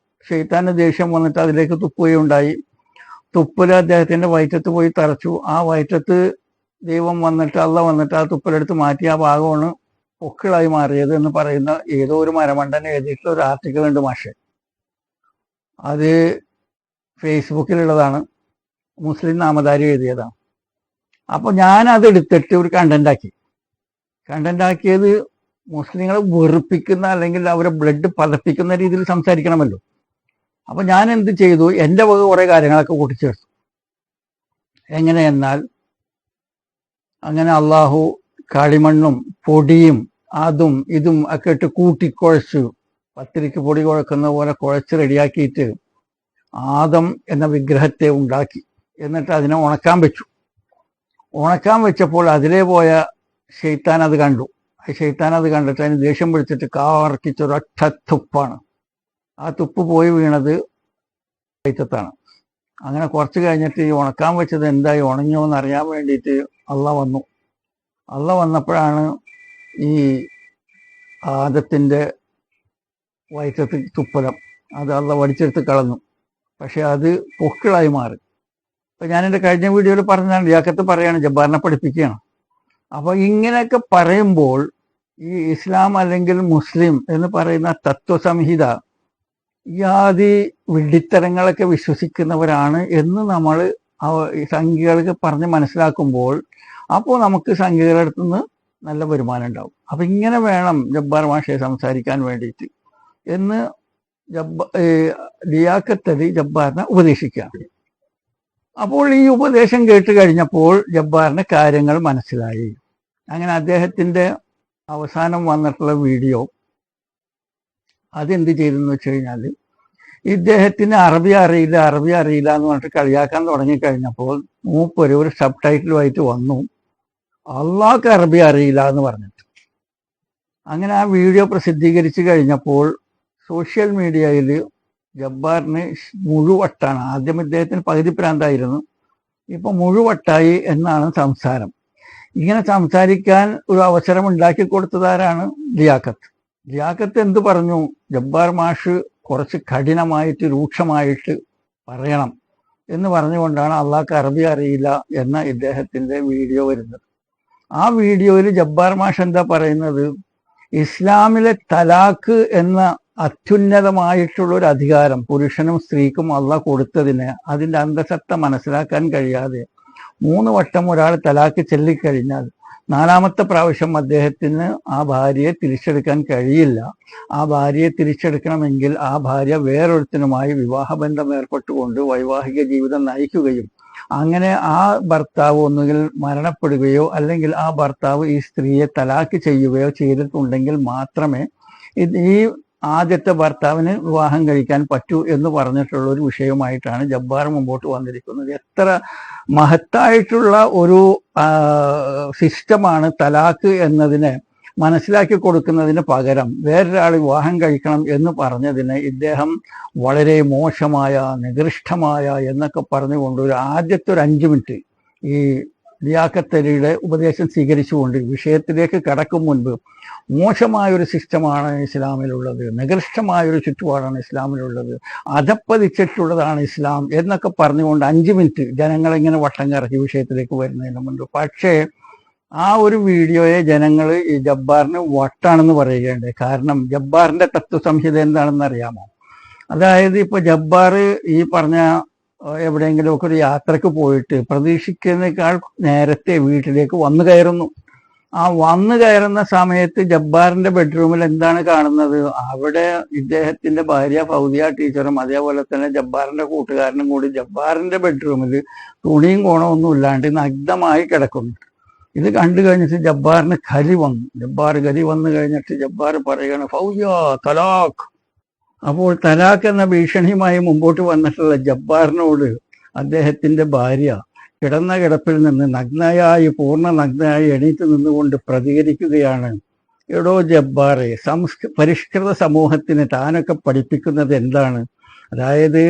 ശൈത്താന് ദേഷ്യം വന്നിട്ട് അതിലേക്ക് തുപ്പുകയുണ്ടായി. തുപ്പല് അദ്ദേഹത്തിന്റെ വയറ്റത്ത് പോയി തറച്ചു. ആ വയറ്റത്ത് ദൈവം വന്നിട്ട് അള്ളാഹ് വന്നിട്ട് ആ തുപ്പലെടുത്ത് മാറ്റി ആ ഭാഗമാണ് പൊക്കിളായി മാറിയത് എന്ന് പറയുന്ന ഏതോ ഒരു മരമണ്ടൻ എഴുതിയിട്ടുള്ള ഒരു ആർട്ടിക്കിൾ ഉണ്ട് മാഷെ. അത് ഫേസ്ബുക്കിലുള്ളതാണ്, മുസ്ലിം നാമധാരി എഴുതിയതാണ്. അപ്പൊ ഞാൻ അത് എടുത്തിട്ട് ഒരു കണ്ടന്റ് ആക്കിയത് മുസ്ലിങ്ങളെ വെറുപ്പിക്കുന്ന അല്ലെങ്കിൽ അവരെ ബ്ലഡ് പതപ്പിക്കുന്ന രീതിയിൽ സംസാരിക്കണമല്ലോ. അപ്പൊ ഞാൻ എന്ത് ചെയ്തു, എൻ്റെ വക കുറെ കാര്യങ്ങളൊക്കെ കൂട്ടിച്ചേർത്തു. എങ്ങനെയെന്നാൽ, അങ്ങനെ അള്ളാഹു കളിമണ്ണും പൊടിയും അതും ഇതും ഒക്കെ ഇട്ട് കൂട്ടിക്കുഴച്ചു, പത്തിരിക്ക് പൊടി കുഴക്കുന്ന പോലെ കുഴച്ച് റെഡിയാക്കിയിട്ട് ആദം എന്ന വിഗ്രഹത്തെ ഉണ്ടാക്കി. എന്നിട്ട് അതിനെ ഉണക്കാൻ വെച്ചു. ഉണക്കാൻ വെച്ചപ്പോൾ അതിലേ പോയ ശൈത്താൻ അത് കണ്ടു. ശൈത്താൻ അത് കണ്ടിട്ട് അതിന് ദേഷ്യം പിടിച്ചിട്ട് കാർക്കിച്ചൊരൊറ്റ തുപ്പാണ്. ആ തുപ്പ് പോയി വീണത് വയറ്റത്താണ്. അങ്ങനെ കുറച്ച് കഴിഞ്ഞിട്ട് ഈ ഉണക്കാൻ വെച്ചത് എന്തായി, ഉണങ്ങിയോ എന്ന് അറിയാൻ വേണ്ടിയിട്ട് അള്ളാഹ് വന്നു. അള്ളാഹ് വന്നപ്പോഴാണ് ഈ ആദത്തിന്റെ വയറ്റത്ത് തുപ്പലം അത് അള്ളാഹ് വടിച്ചെടുത്ത് കളഞ്ഞു. പക്ഷെ അത് പൊക്കിളായി മാറി. അപ്പൊ ഞാൻ എൻ്റെ കഴിഞ്ഞ വീഡിയോയിൽ പറഞ്ഞാണ്, ലിയാഖത്ത് പറയാണ്, ജബ്ബാറിനെ പഠിപ്പിക്കുകയാണ്. അപ്പൊ ഇങ്ങനെയൊക്കെ പറയുമ്പോൾ ഈ ഇസ്ലാം അല്ലെങ്കിൽ മുസ്ലിം എന്ന് പറയുന്ന തത്വസംഹിത യാതി വിഡ്ഢിത്തരങ്ങളൊക്കെ വിശ്വസിക്കുന്നവരാണ് എന്ന് നമ്മൾ സംഘികൾക്ക് പറഞ്ഞ് മനസ്സിലാക്കുമ്പോൾ അപ്പോൾ നമുക്ക് സംഘികളുടെ അടുത്ത് നിന്ന് നല്ല വരുമാനം ഉണ്ടാവും. അപ്പൊ ഇങ്ങനെ വേണം ജബ്ബാർ മാഷയെ സംസാരിക്കാൻ വേണ്ടിയിട്ട് എന്ന് ലിയാഖത്ത് അലി ജബ്ബാറിനെ ഉപദേശിക്കുകയാണ്. അപ്പോൾ ഈ ഉപദേശം കേട്ട് കഴിഞ്ഞപ്പോൾ ജബ്ബാറിന് കാര്യങ്ങൾ മനസ്സിലായി. അങ്ങനെ അദ്ദേഹത്തിന്റെ അവസാനം വന്നിട്ടുള്ള വീഡിയോ അതെന്ത് ചെയ്തെന്ന് വെച്ച് കഴിഞ്ഞാൽ, ഇദ്ദേഹത്തിന് അറബി അറിയില്ല എന്ന് പറഞ്ഞിട്ട് കളിയാക്കാൻ തുടങ്ങിക്കഴിഞ്ഞപ്പോൾ മൂപ്പര് ഒരു സബ് ടൈറ്റിലുമായിട്ട് വന്നു, അള്ളാഹ്ക്ക് അറബി അറിയില്ല എന്ന് പറഞ്ഞിട്ട്. അങ്ങനെ ആ വീഡിയോ പ്രസിദ്ധീകരിച്ചു കഴിഞ്ഞപ്പോൾ സോഷ്യൽ മീഡിയയിൽ ജബ്ബാറിന് മുഴുവട്ടാണ്. ആദ്യം ഇദ്ദേഹത്തിന് പകുതി പ്രാന്തായിരുന്നു, ഇപ്പൊ മുഴുവട്ടായി എന്നാണ് സംസാരം. ഇങ്ങനെ സംസാരിക്കാൻ ഒരു അവസരം ഉണ്ടാക്കി കൊടുത്തതാരാണ്? ലിയാഖത്ത് എന്ത് പറഞ്ഞു? ജബ്ബാർ മാഷ് കുറച്ച് കഠിനമായിട്ട് രൂക്ഷമായിട്ട് പറയണം എന്ന് പറഞ്ഞുകൊണ്ടാണ് അള്ളാഹ്ക്ക് അറബി അറിയില്ല എന്ന ഇദ്ദേഹത്തിന്റെ വീഡിയോ വരുന്നത്. ആ വീഡിയോയിൽ ജബ്ബാർ മാഷ് എന്താ പറയുന്നത്? ഇസ്ലാമിലെ തലാഖ് എന്ന അത്യുന്നതമായിട്ടുള്ള ഒരു അധികാരം പുരുഷനും സ്ത്രീക്കും അള്ളാഹ് കൊടുത്തതിന് അതിന്റെ അന്തസത്ത മനസ്സിലാക്കാൻ കഴിയാതെ 3 വട്ടം ഒരാൾ തലാഖ് ചൊല്ലിക്കഴിഞ്ഞാൽ 4ാമത്തെ പ്രാവശ്യം അദ്ദേഹത്തിന് ആ ഭാര്യയെ തിരിച്ചെടുക്കാൻ കഴിയില്ല. ആ ഭാര്യയെ തിരിച്ചെടുക്കണമെങ്കിൽ ആ ഭാര്യ വേറൊരുത്തനുമായി വിവാഹബന്ധം ഏർപ്പെട്ടുകൊണ്ട് വൈവാഹിക ജീവിതം നയിക്കുകയും അങ്ങനെ ആ ഭർത്താവ് ഒന്നുകിൽ മരണപ്പെടുകയോ അല്ലെങ്കിൽ ആ ഭർത്താവ് ഈ സ്ത്രീയെ തലാഖ് ചെയ്യുകയോ ചെയ്തിട്ടുണ്ടെങ്കിൽ മാത്രമേ ഈ ആദ്യത്തെ ഭർത്താവിന് വിവാഹം കഴിക്കാൻ പറ്റൂ എന്ന് പറഞ്ഞിട്ടുള്ള ഒരു വിഷയവുമായിട്ടാണ് ജബ്ബാർ മുമ്പോട്ട് വന്നിരിക്കുന്നത്. എത്ര മഹത്തായിട്ടുള്ള ഒരു സിസ്റ്റമാണ് തലാഖ് എന്നതിനെ മനസ്സിലാക്കി കൊടുക്കുന്നതിന് പകരം വേറൊരാൾ വിവാഹം കഴിക്കണം എന്ന് പറഞ്ഞതിന് ഇദ്ദേഹം വളരെ മോശമായ നികൃഷ്ടമായ എന്നൊക്കെ പറഞ്ഞുകൊണ്ട് ആദ്യത്തെ ഒരു 5 മിനിറ്റ് ഈ ലിയാഖത്ത് അലിയുടെ ഉപദേശം സ്വീകരിച്ചുകൊണ്ട് വിഷയത്തിലേക്ക് കടക്കും മുൻപ് മോശമായൊരു സിസ്റ്റമാണ് ഇസ്ലാമിലുള്ളത്, നികൃഷ്ടമായൊരു ചുറ്റുപാടാണ് ഇസ്ലാമിലുള്ളത്, അധപ്പതിച്ചിട്ടുള്ളതാണ് ഇസ്ലാം എന്നൊക്കെ പറഞ്ഞുകൊണ്ട് 5 മിനിറ്റ് ജനങ്ങളിങ്ങനെ വട്ടം കറക്കി വിഷയത്തിലേക്ക് വരുന്നതിന് മുൻപ്. പക്ഷേ ആ ഒരു വീഡിയോയെ ജനങ്ങൾ ഈ ജബ്ബാറിന് വട്ടാണെന്ന് പറയുകയുണ്ട്. കാരണം ജബ്ബാറിന്റെ തത്വസംഹിത എന്താണെന്ന് അറിയാമോ? അതായത് ഇപ്പൊ ജബ്ബാർ ഈ പറഞ്ഞ എവിടെയെങ്കിലുമൊക്കെ ഒരു യാത്രക്ക് പോയിട്ട് പ്രതീക്ഷിക്കുന്നതിനേക്കാൾ നേരത്തെ വീട്ടിലേക്ക് വന്നു കയറുന്നു. ആ വന്നു കയറുന്ന സമയത്ത് ജബ്ബാറിന്റെ ബെഡ്റൂമിൽ എന്താണ് കാണുന്നത്? അവിടെ ഇദ്ദേഹത്തിന്റെ ഭാര്യ ഫൗദിയ ടീച്ചറും അതേപോലെ തന്നെ ജബ്ബാറിന്റെ കൂട്ടുകാരനും കൂടി ജബ്ബാറിന്റെ ബെഡ്റൂമിൽ തുണിയും കോണമൊന്നും ഇല്ലാണ്ട് നഗ്നമായി കിടക്കുന്നു. ഇത് കണ്ടു കഴിഞ്ഞിട്ട് ജബ്ബാറിന് കലി വന്നു. കലി വന്നു കഴിഞ്ഞിട്ട് ജബ്ബാർ പറയുകയാണ്, ഫൗദിയ തലാഖ്. അപ്പോൾ തലാഖ് എന്ന ഭീഷണിയുമായി മുമ്പോട്ട് വന്നിട്ടുള്ള ജബ്ബാറിനോട് അദ്ദേഹത്തിന്റെ ഭാര്യ കിടന്ന കിടപ്പിൽ നിന്ന് നഗ്നയായി പൂർണ്ണ നഗ്നയായി എണീറ്റ് നിന്നുകൊണ്ട് പ്രതികരിക്കുകയാണ്, എടോ ജബ്ബാറെ, പരിഷ്കൃത സമൂഹത്തിന് താനൊക്കെ പഠിപ്പിക്കുന്നത് എന്താണ്? അതായത്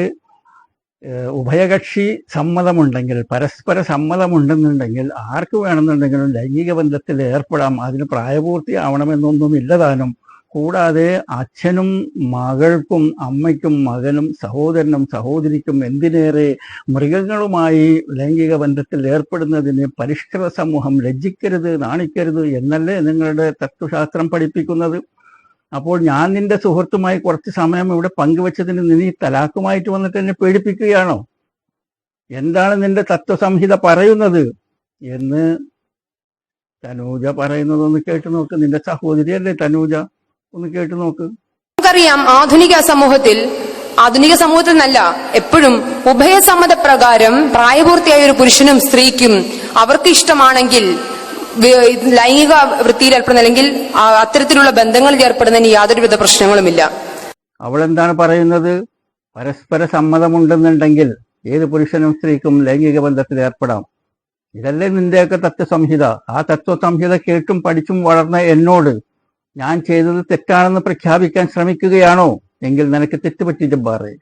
ഉഭയകക്ഷി സമ്മതമുണ്ടെങ്കിൽ, പരസ്പര സമ്മതമുണ്ടെന്നുണ്ടെങ്കിൽ ആർക്ക് വേണമെന്നുണ്ടെങ്കിലും ലൈംഗിക ബന്ധത്തിൽ ഏർപ്പെടാം. അതിന് പ്രായപൂർത്തിയാവണമെന്നൊന്നും ഇല്ലതാനും. കൂടാതെ അച്ഛനും മകൾക്കും അമ്മയ്ക്കും മകനും സഹോദരനും സഹോദരിക്കും എന്തിനേറെ മൃഗങ്ങളുമായി ലൈംഗിക ബന്ധത്തിൽ ഏർപ്പെടുന്നതിന് പരിഷ്കൃത സമൂഹം ലജ്ജിക്കരുത്, നാണിക്കരുത് എന്നല്ലേ നിങ്ങളുടെ തത്വശാസ്ത്രം പഠിപ്പിക്കുന്നത്? അപ്പോൾ ഞാൻ നിന്റെ സുഹൃത്തുമായി കുറച്ച് സമയം ഇവിടെ പങ്കുവച്ചതിന് നീ തലാക്കുമായിട്ട് വന്നിട്ട് എന്നെ പേടിപ്പിക്കുകയാണോ? എന്താണ് നിന്റെ തത്വസംഹിത പറയുന്നത് എന്ന് തനൂജ പറയുന്നതൊന്ന് കേട്ടു നോക്ക്. നിന്റെ സഹോദരിയല്ലേ തനൂജ, ഒന്ന് കേട്ടു നോക്ക്. നമുക്കറിയാം ആധുനിക സമൂഹത്തിൽ നല്ല എപ്പോഴും ഉഭയസമ്മതപ്രകാരം പ്രായപൂർത്തിയായ ഒരു പുരുഷനും സ്ത്രീക്കും അവർക്ക് ഇഷ്ടമാണെങ്കിൽ ലൈംഗിക വൃത്തിയിൽ ഏർപ്പെടുന്ന അല്ലെങ്കിൽ അത്തരത്തിലുള്ള ബന്ധങ്ങളിൽ ഏർപ്പെടുന്നതിന് യാതൊരുവിധ പ്രശ്നങ്ങളുമില്ല. അവൾ എന്താണ് പറയുന്നത്? പരസ്പര സമ്മതമുണ്ടെന്നുണ്ടെങ്കിൽ ഏത് പുരുഷനും സ്ത്രീക്കും ലൈംഗിക ബന്ധത്തിൽ ഏർപ്പെടാം. ഇതല്ലേ നിന്റെയൊക്കെ തത്വസംഹിത? ആ തത്വസംഹിത കേട്ടും പഠിച്ചും വളർന്ന എന്നോട് ഞാൻ ചെയ്തത് തെറ്റാണെന്ന് പ്രഖ്യാപിക്കാൻ ശ്രമിക്കുകയാണോ? എങ്കിൽ നിനക്ക് തെറ്റുപറ്റി ജബ്ബാറെ.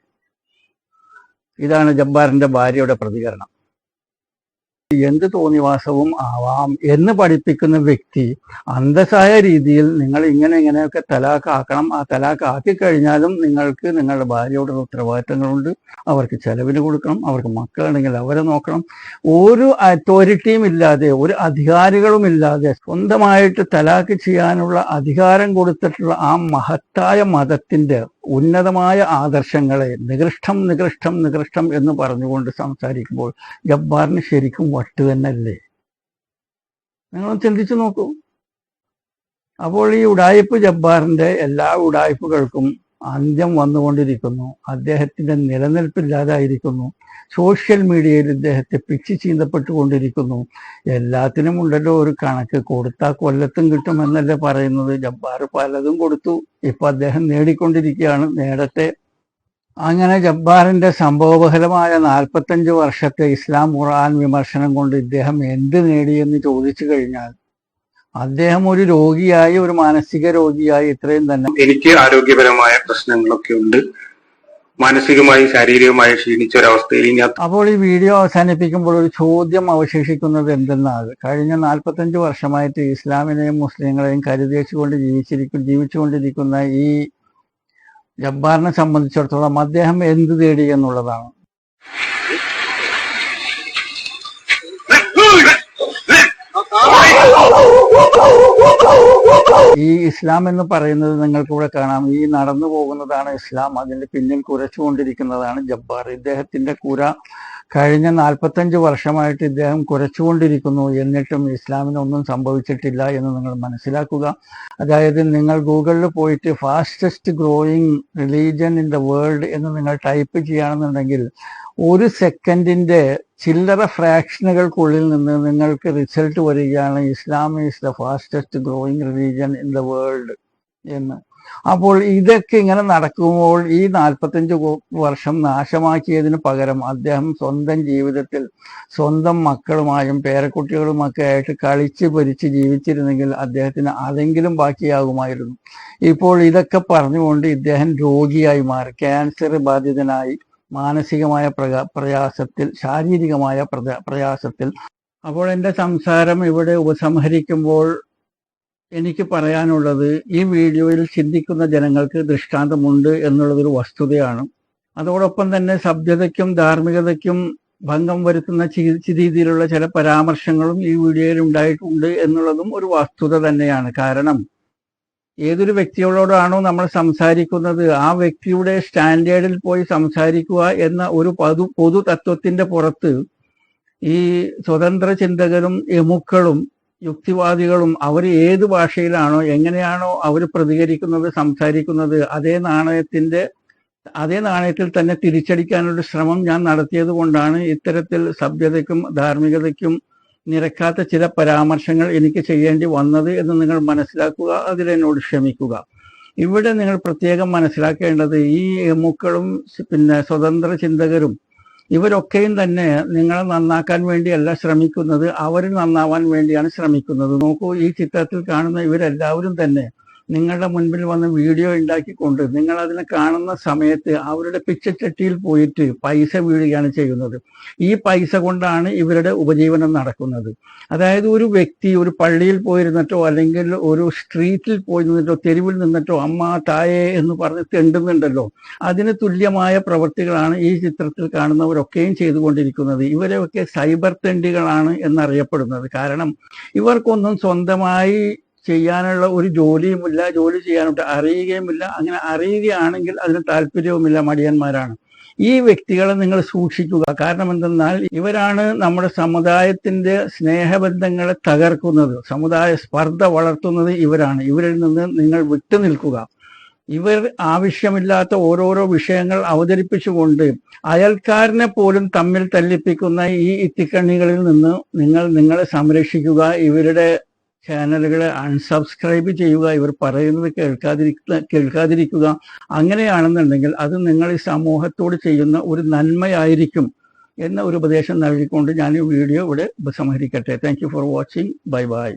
ഇതാണ് ജബ്ബാറിന്റെ ഭാര്യയുടെ പ്രതികരണം. എന്ത് തോന്നിവാസവും ആവാം എന്ന് പഠിപ്പിക്കുന്ന വ്യക്തി അന്തസ്സായ രീതിയിൽ നിങ്ങൾ ഇങ്ങനെയൊക്കെ തലാഖ് ആക്കണം, ആ തലാഖ് ആക്കി കഴിഞ്ഞാലും നിങ്ങൾക്ക് നിങ്ങളുടെ ഭാര്യയോടുള്ള ഉത്തരവാദിത്തങ്ങളുണ്ട്, അവർക്ക് ചെലവിന് കൊടുക്കണം, അവർക്ക് മക്കളുണ്ടെങ്കിൽ അവരെ നോക്കണം. ഒരു അതോറിറ്റിയും ഇല്ലാതെ, ഒരു അധികാരികളും ഇല്ലാതെ സ്വന്തമായിട്ട് തലാഖ് ചെയ്യാനുള്ള അധികാരം കൊടുത്തിട്ടുള്ള ആ മഹത്തായ മതത്തിന്റെ ഉന്നതമായ ആദർശങ്ങളെ നികൃഷ്ടം എന്ന് പറഞ്ഞുകൊണ്ട് സംസാരിക്കുമ്പോൾ ജബ്ബാറിന് ശരിക്കും വട്ട് തന്നെയല്ലേ? നിങ്ങളൊന്ന് ചിന്തിച്ചു നോക്കൂ. അപ്പോൾ ഈ ഉഡായിപ്പ് ജബ്ബാറിന്റെ എല്ലാ ഉഡായിപ്പുകൾക്കും അന്ത്യം വന്നുകൊണ്ടിരിക്കുന്നു. അദ്ദേഹത്തിന്റെ നിലനിൽപ്പില്ലാതായിരിക്കുന്നു. സോഷ്യൽ മീഡിയയിൽ ഇദ്ദേഹത്തെ പിച്ച് ചീന്തപ്പെട്ടുകൊണ്ടിരിക്കുന്നു. എല്ലാത്തിനും ഉണ്ടല്ലോ ഒരു കണക്ക്. കൊടുത്താൽ കൊല്ലത്തും കിട്ടുമെന്നല്ലേ പറയുന്നത്? ജബ്ബാർ പലതും കൊടുത്തു, ഇപ്പൊ അദ്ദേഹം നേടിക്കൊണ്ടിരിക്കുകയാണ്. നേടട്ടെ. അങ്ങനെ ജബ്ബാറിന്റെ സംഭവബഹലമായ 45 വർഷത്തെ ഇസ്ലാം ഖുർആൻ വിമർശനം കൊണ്ട് ഇദ്ദേഹം എന്ത് നേടിയെന്ന് ചോദിച്ചു കഴിഞ്ഞാൽ അദ്ദേഹം ഒരു രോഗിയായി, ഒരു മാനസിക രോഗിയായി ഇത്രയും തന്നെ. എനിക്ക് ആരോഗ്യപരമായ പ്രശ്നങ്ങളൊക്കെ ഉണ്ട്, മാനസികമായി ശാരീരികമായി ക്ഷീണിച്ച ഒരവസ്ഥയിൽ ഞാൻ. അപ്പോൾ ഈ വീഡിയോ അവസാനിപ്പിക്കുമ്പോൾ ഒരു ചോദ്യം അവശേഷിക്കുന്നത് എന്തെന്നാൽ, കഴിഞ്ഞ 45 വർഷമായിട്ട് ഇസ്ലാമിനെയും മുസ്ലിങ്ങളെയും കരുതേച്ചുകൊണ്ട് ജീവിച്ചുകൊണ്ടിരിക്കുന്ന ഈ ജബ്ബാറിനെ സംബന്ധിച്ചിടത്തോളം അദ്ദേഹം എന്ത് നേടി എന്നുള്ളതാണ്. ഈ ഇസ്ലാം എന്ന് പറയുന്നത് നിങ്ങൾക്കിവിടെ കാണാം. ഈ നടന്നു പോകുന്നതാണ് ഇസ്ലാം, അതിന്റെ പിന്നിൽ കുരച്ചുകൊണ്ടിരിക്കുന്നതാണ് ജബ്ബാർ. ഇദ്ദേഹത്തിന്റെ കുര കഴിഞ്ഞ 45 വർഷമായിട്ട് ഇദ്ദേഹം കുരച്ചുകൊണ്ടിരിക്കുന്നു. എന്നിട്ടും ഇസ്ലാമിനൊന്നും സംഭവിച്ചിട്ടില്ല എന്ന് നിങ്ങൾ മനസ്സിലാക്കുക. അതായത് നിങ്ങൾ ഗൂഗിളിൽ പോയിട്ട് fastest growing religion in the world എന്ന് നിങ്ങൾ ടൈപ്പ് ചെയ്യുകയാണെന്നുണ്ടെങ്കിൽ 1 സെക്കൻഡിന്റെ ചില്ലറ ഫ്രാക്ഷനുകൾക്കുള്ളിൽ നിന്ന് നിങ്ങൾക്ക് റിസൾട്ട് വരികയാണ് ഇസ്ലാം is the fastest growing religion in the world എന്ന്. അപ്പോൾ ഇതൊക്കെ ഇങ്ങനെ നടക്കുമ്പോൾ ഈ 45 വർഷം നാശമാക്കിയതിന് പകരം അദ്ദേഹം സ്വന്തം ജീവിതത്തിൽ സ്വന്തം മക്കളുമായും പേരക്കുട്ടികളുമൊക്കെ ആയിട്ട് കളിച്ച് പൊരിച്ച് ജീവിച്ചിരുന്നെങ്കിൽ അദ്ദേഹത്തിന് അതെങ്കിലും ബാക്കിയാകുമായിരുന്നു. ഇപ്പോൾ ഇതൊക്കെ പറഞ്ഞുകൊണ്ട് ഇദ്ദേഹം രോഗിയായി മാറി, ക്യാൻസർ ബാധിതനായി, മാനസികമായ പ്രയാസത്തിൽ, ശാരീരികമായ പ്രയാസത്തിൽ. അപ്പോൾ എൻ്റെ സംസാരം ഇവിടെ ഉപസംഹരിക്കുമ്പോൾ എനിക്ക് പറയാനുള്ളത്, ഈ വീഡിയോയിൽ ചിന്തിക്കുന്ന ജനങ്ങൾക്ക് ദൃഷ്ടാന്തമുണ്ട് എന്നുള്ളതൊരു വസ്തുതയാണ്. അതോടൊപ്പം തന്നെ സഭ്യതയ്ക്കും ധാർമ്മികതയ്ക്കും ഭംഗം വരുത്തുന്ന രീതിയിലുള്ള ചില പരാമർശങ്ങളും ഈ വീഡിയോയിൽ ഉണ്ടായിട്ടുണ്ട് എന്നുള്ളതും ഒരു വസ്തുത തന്നെയാണ്. കാരണം ഏതൊരു വ്യക്തികളോടാണോ നമ്മൾ സംസാരിക്കുന്നത് ആ വ്യക്തിയുടെ സ്റ്റാൻഡേർഡിൽ പോയി സംസാരിക്കുക എന്ന ഒരു പൊതു തത്വത്തിന്റെ പുറത്ത് ഈ സ്വതന്ത്ര ചിന്തകരും എമുക്കളും യുക്തിവാദികളും അവർ ഏത് ഭാഷയിലാണോ എങ്ങനെയാണോ അവർ പ്രതികരിക്കുന്നത് സംസാരിക്കുന്നത് അതേ നാണയത്തിൽ തന്നെ തിരിച്ചടിക്കാനുള്ള ശ്രമം ഞാൻ നടത്തിയത് കൊണ്ടാണ് ഇത്തരത്തിൽ സഭ്യതയ്ക്കും ധാർമ്മികതയ്ക്കും നിരക്കാത്ത ചില പരാമർശങ്ങൾ എനിക്ക് ചെയ്യേണ്ടി വന്നത് എന്ന് നിങ്ങൾ മനസ്സിലാക്കുക, അതിലെന്നോട് ക്ഷമിക്കുക. ഇവിടെ നിങ്ങൾ പ്രത്യേകം മനസ്സിലാക്കേണ്ടത് ഈ എമുക്കളും പിന്നെ സ്വതന്ത്ര ചിന്തകരും ഇവരൊക്കെയും തന്നെ നിങ്ങളെ നന്നാക്കാൻ വേണ്ടിയല്ല ശ്രമിക്കുന്നത്, അവർ നന്നാവാൻ വേണ്ടിയാണ് ശ്രമിക്കുന്നത്. നോക്കൂ, ഈ ചിത്രത്തിൽ കാണുന്ന ഇവരെല്ലാവരും തന്നെ നിങ്ങളുടെ മുൻപിൽ വന്ന് വീഡിയോ ഉണ്ടാക്കിക്കൊണ്ട് നിങ്ങൾ അതിനെ കാണുന്ന സമയത്ത് അവരുടെ പിച്ചച്ചട്ടിയിൽ പോയിട്ട് പൈസ വീഴുകയാണ് ചെയ്യുന്നത്. ഈ പൈസ കൊണ്ടാണ് ഇവരുടെ ഉപജീവനം നടക്കുന്നത്. അതായത് ഒരു വ്യക്തി ഒരു പള്ളിയിൽ പോയിരുന്നിട്ടോ അല്ലെങ്കിൽ ഒരു സ്ട്രീറ്റിൽ പോയി നിന്നിട്ടോ തെരുവിൽ നിന്നിട്ടോ അമ്മ തായേ എന്ന് പറഞ്ഞ് തെണ്ടുന്നുണ്ടല്ലോ, അതിന് തുല്യമായ പ്രവൃത്തികളാണ് ഈ ചിത്രത്തിൽ കാണുന്നവരൊക്കെയും ചെയ്തുകൊണ്ടിരിക്കുന്നത്. ഇവരെയൊക്കെ സൈബർ തെണ്ടികളാണ് എന്നറിയപ്പെടുന്നത്. കാരണം ഇവർക്കൊന്നും സ്വന്തമായി ചെയ്യാനുള്ള ഒരു ജോലിയുമില്ല, ജോലി ചെയ്യാനായിട്ട് അറിയുകയുമില്ല. അങ്ങനെ അറിയുകയാണെങ്കിൽ അതിന് താല്പര്യവുമില്ല, മടിയന്മാരാണ്. ഈ വ്യക്തികളെ നിങ്ങൾ സൂക്ഷിക്കുക. കാരണം എന്തെന്നാൽ ഇവരാണ് നമ്മുടെ സമുദായത്തിന്റെ സ്നേഹബന്ധങ്ങളെ തകർക്കുന്നത്, സമുദായ സ്പർദ്ധ വളർത്തുന്നത് ഇവരാണ്. ഇവരിൽ നിന്ന് നിങ്ങൾ വിട്ടു നിൽക്കുക. ഇവർ ആവശ്യമില്ലാത്ത ഓരോരോ വിഷയങ്ങൾ അവതരിപ്പിച്ചുകൊണ്ട് അയൽക്കാരനെ പോലും തമ്മിൽ തല്ലിപ്പിക്കുന്ന ഈ ഇത്തിക്കണ്ണികളിൽ നിന്ന് നിങ്ങളെ സംരക്ഷിക്കുക. ഇവരുടെ ചാനലുകളെ അൺസബ്സ്ക്രൈബ് ചെയ്യുക, ഇവർ പറയുന്നത് കേൾക്കാതിരിക്കുക. അങ്ങനെയാണെന്നുണ്ടെങ്കിൽ അത് നിങ്ങൾ ഈ സമൂഹത്തോട് ചെയ്യുന്ന ഒരു നന്മയായിരിക്കും എന്ന ഒരു ഉപദേശം നൽകിക്കൊണ്ട് ഞാൻ ഈ വീഡിയോ ഇവിടെ ഉപസംഹരിക്കട്ടെ. Thank you for watching. Bye by.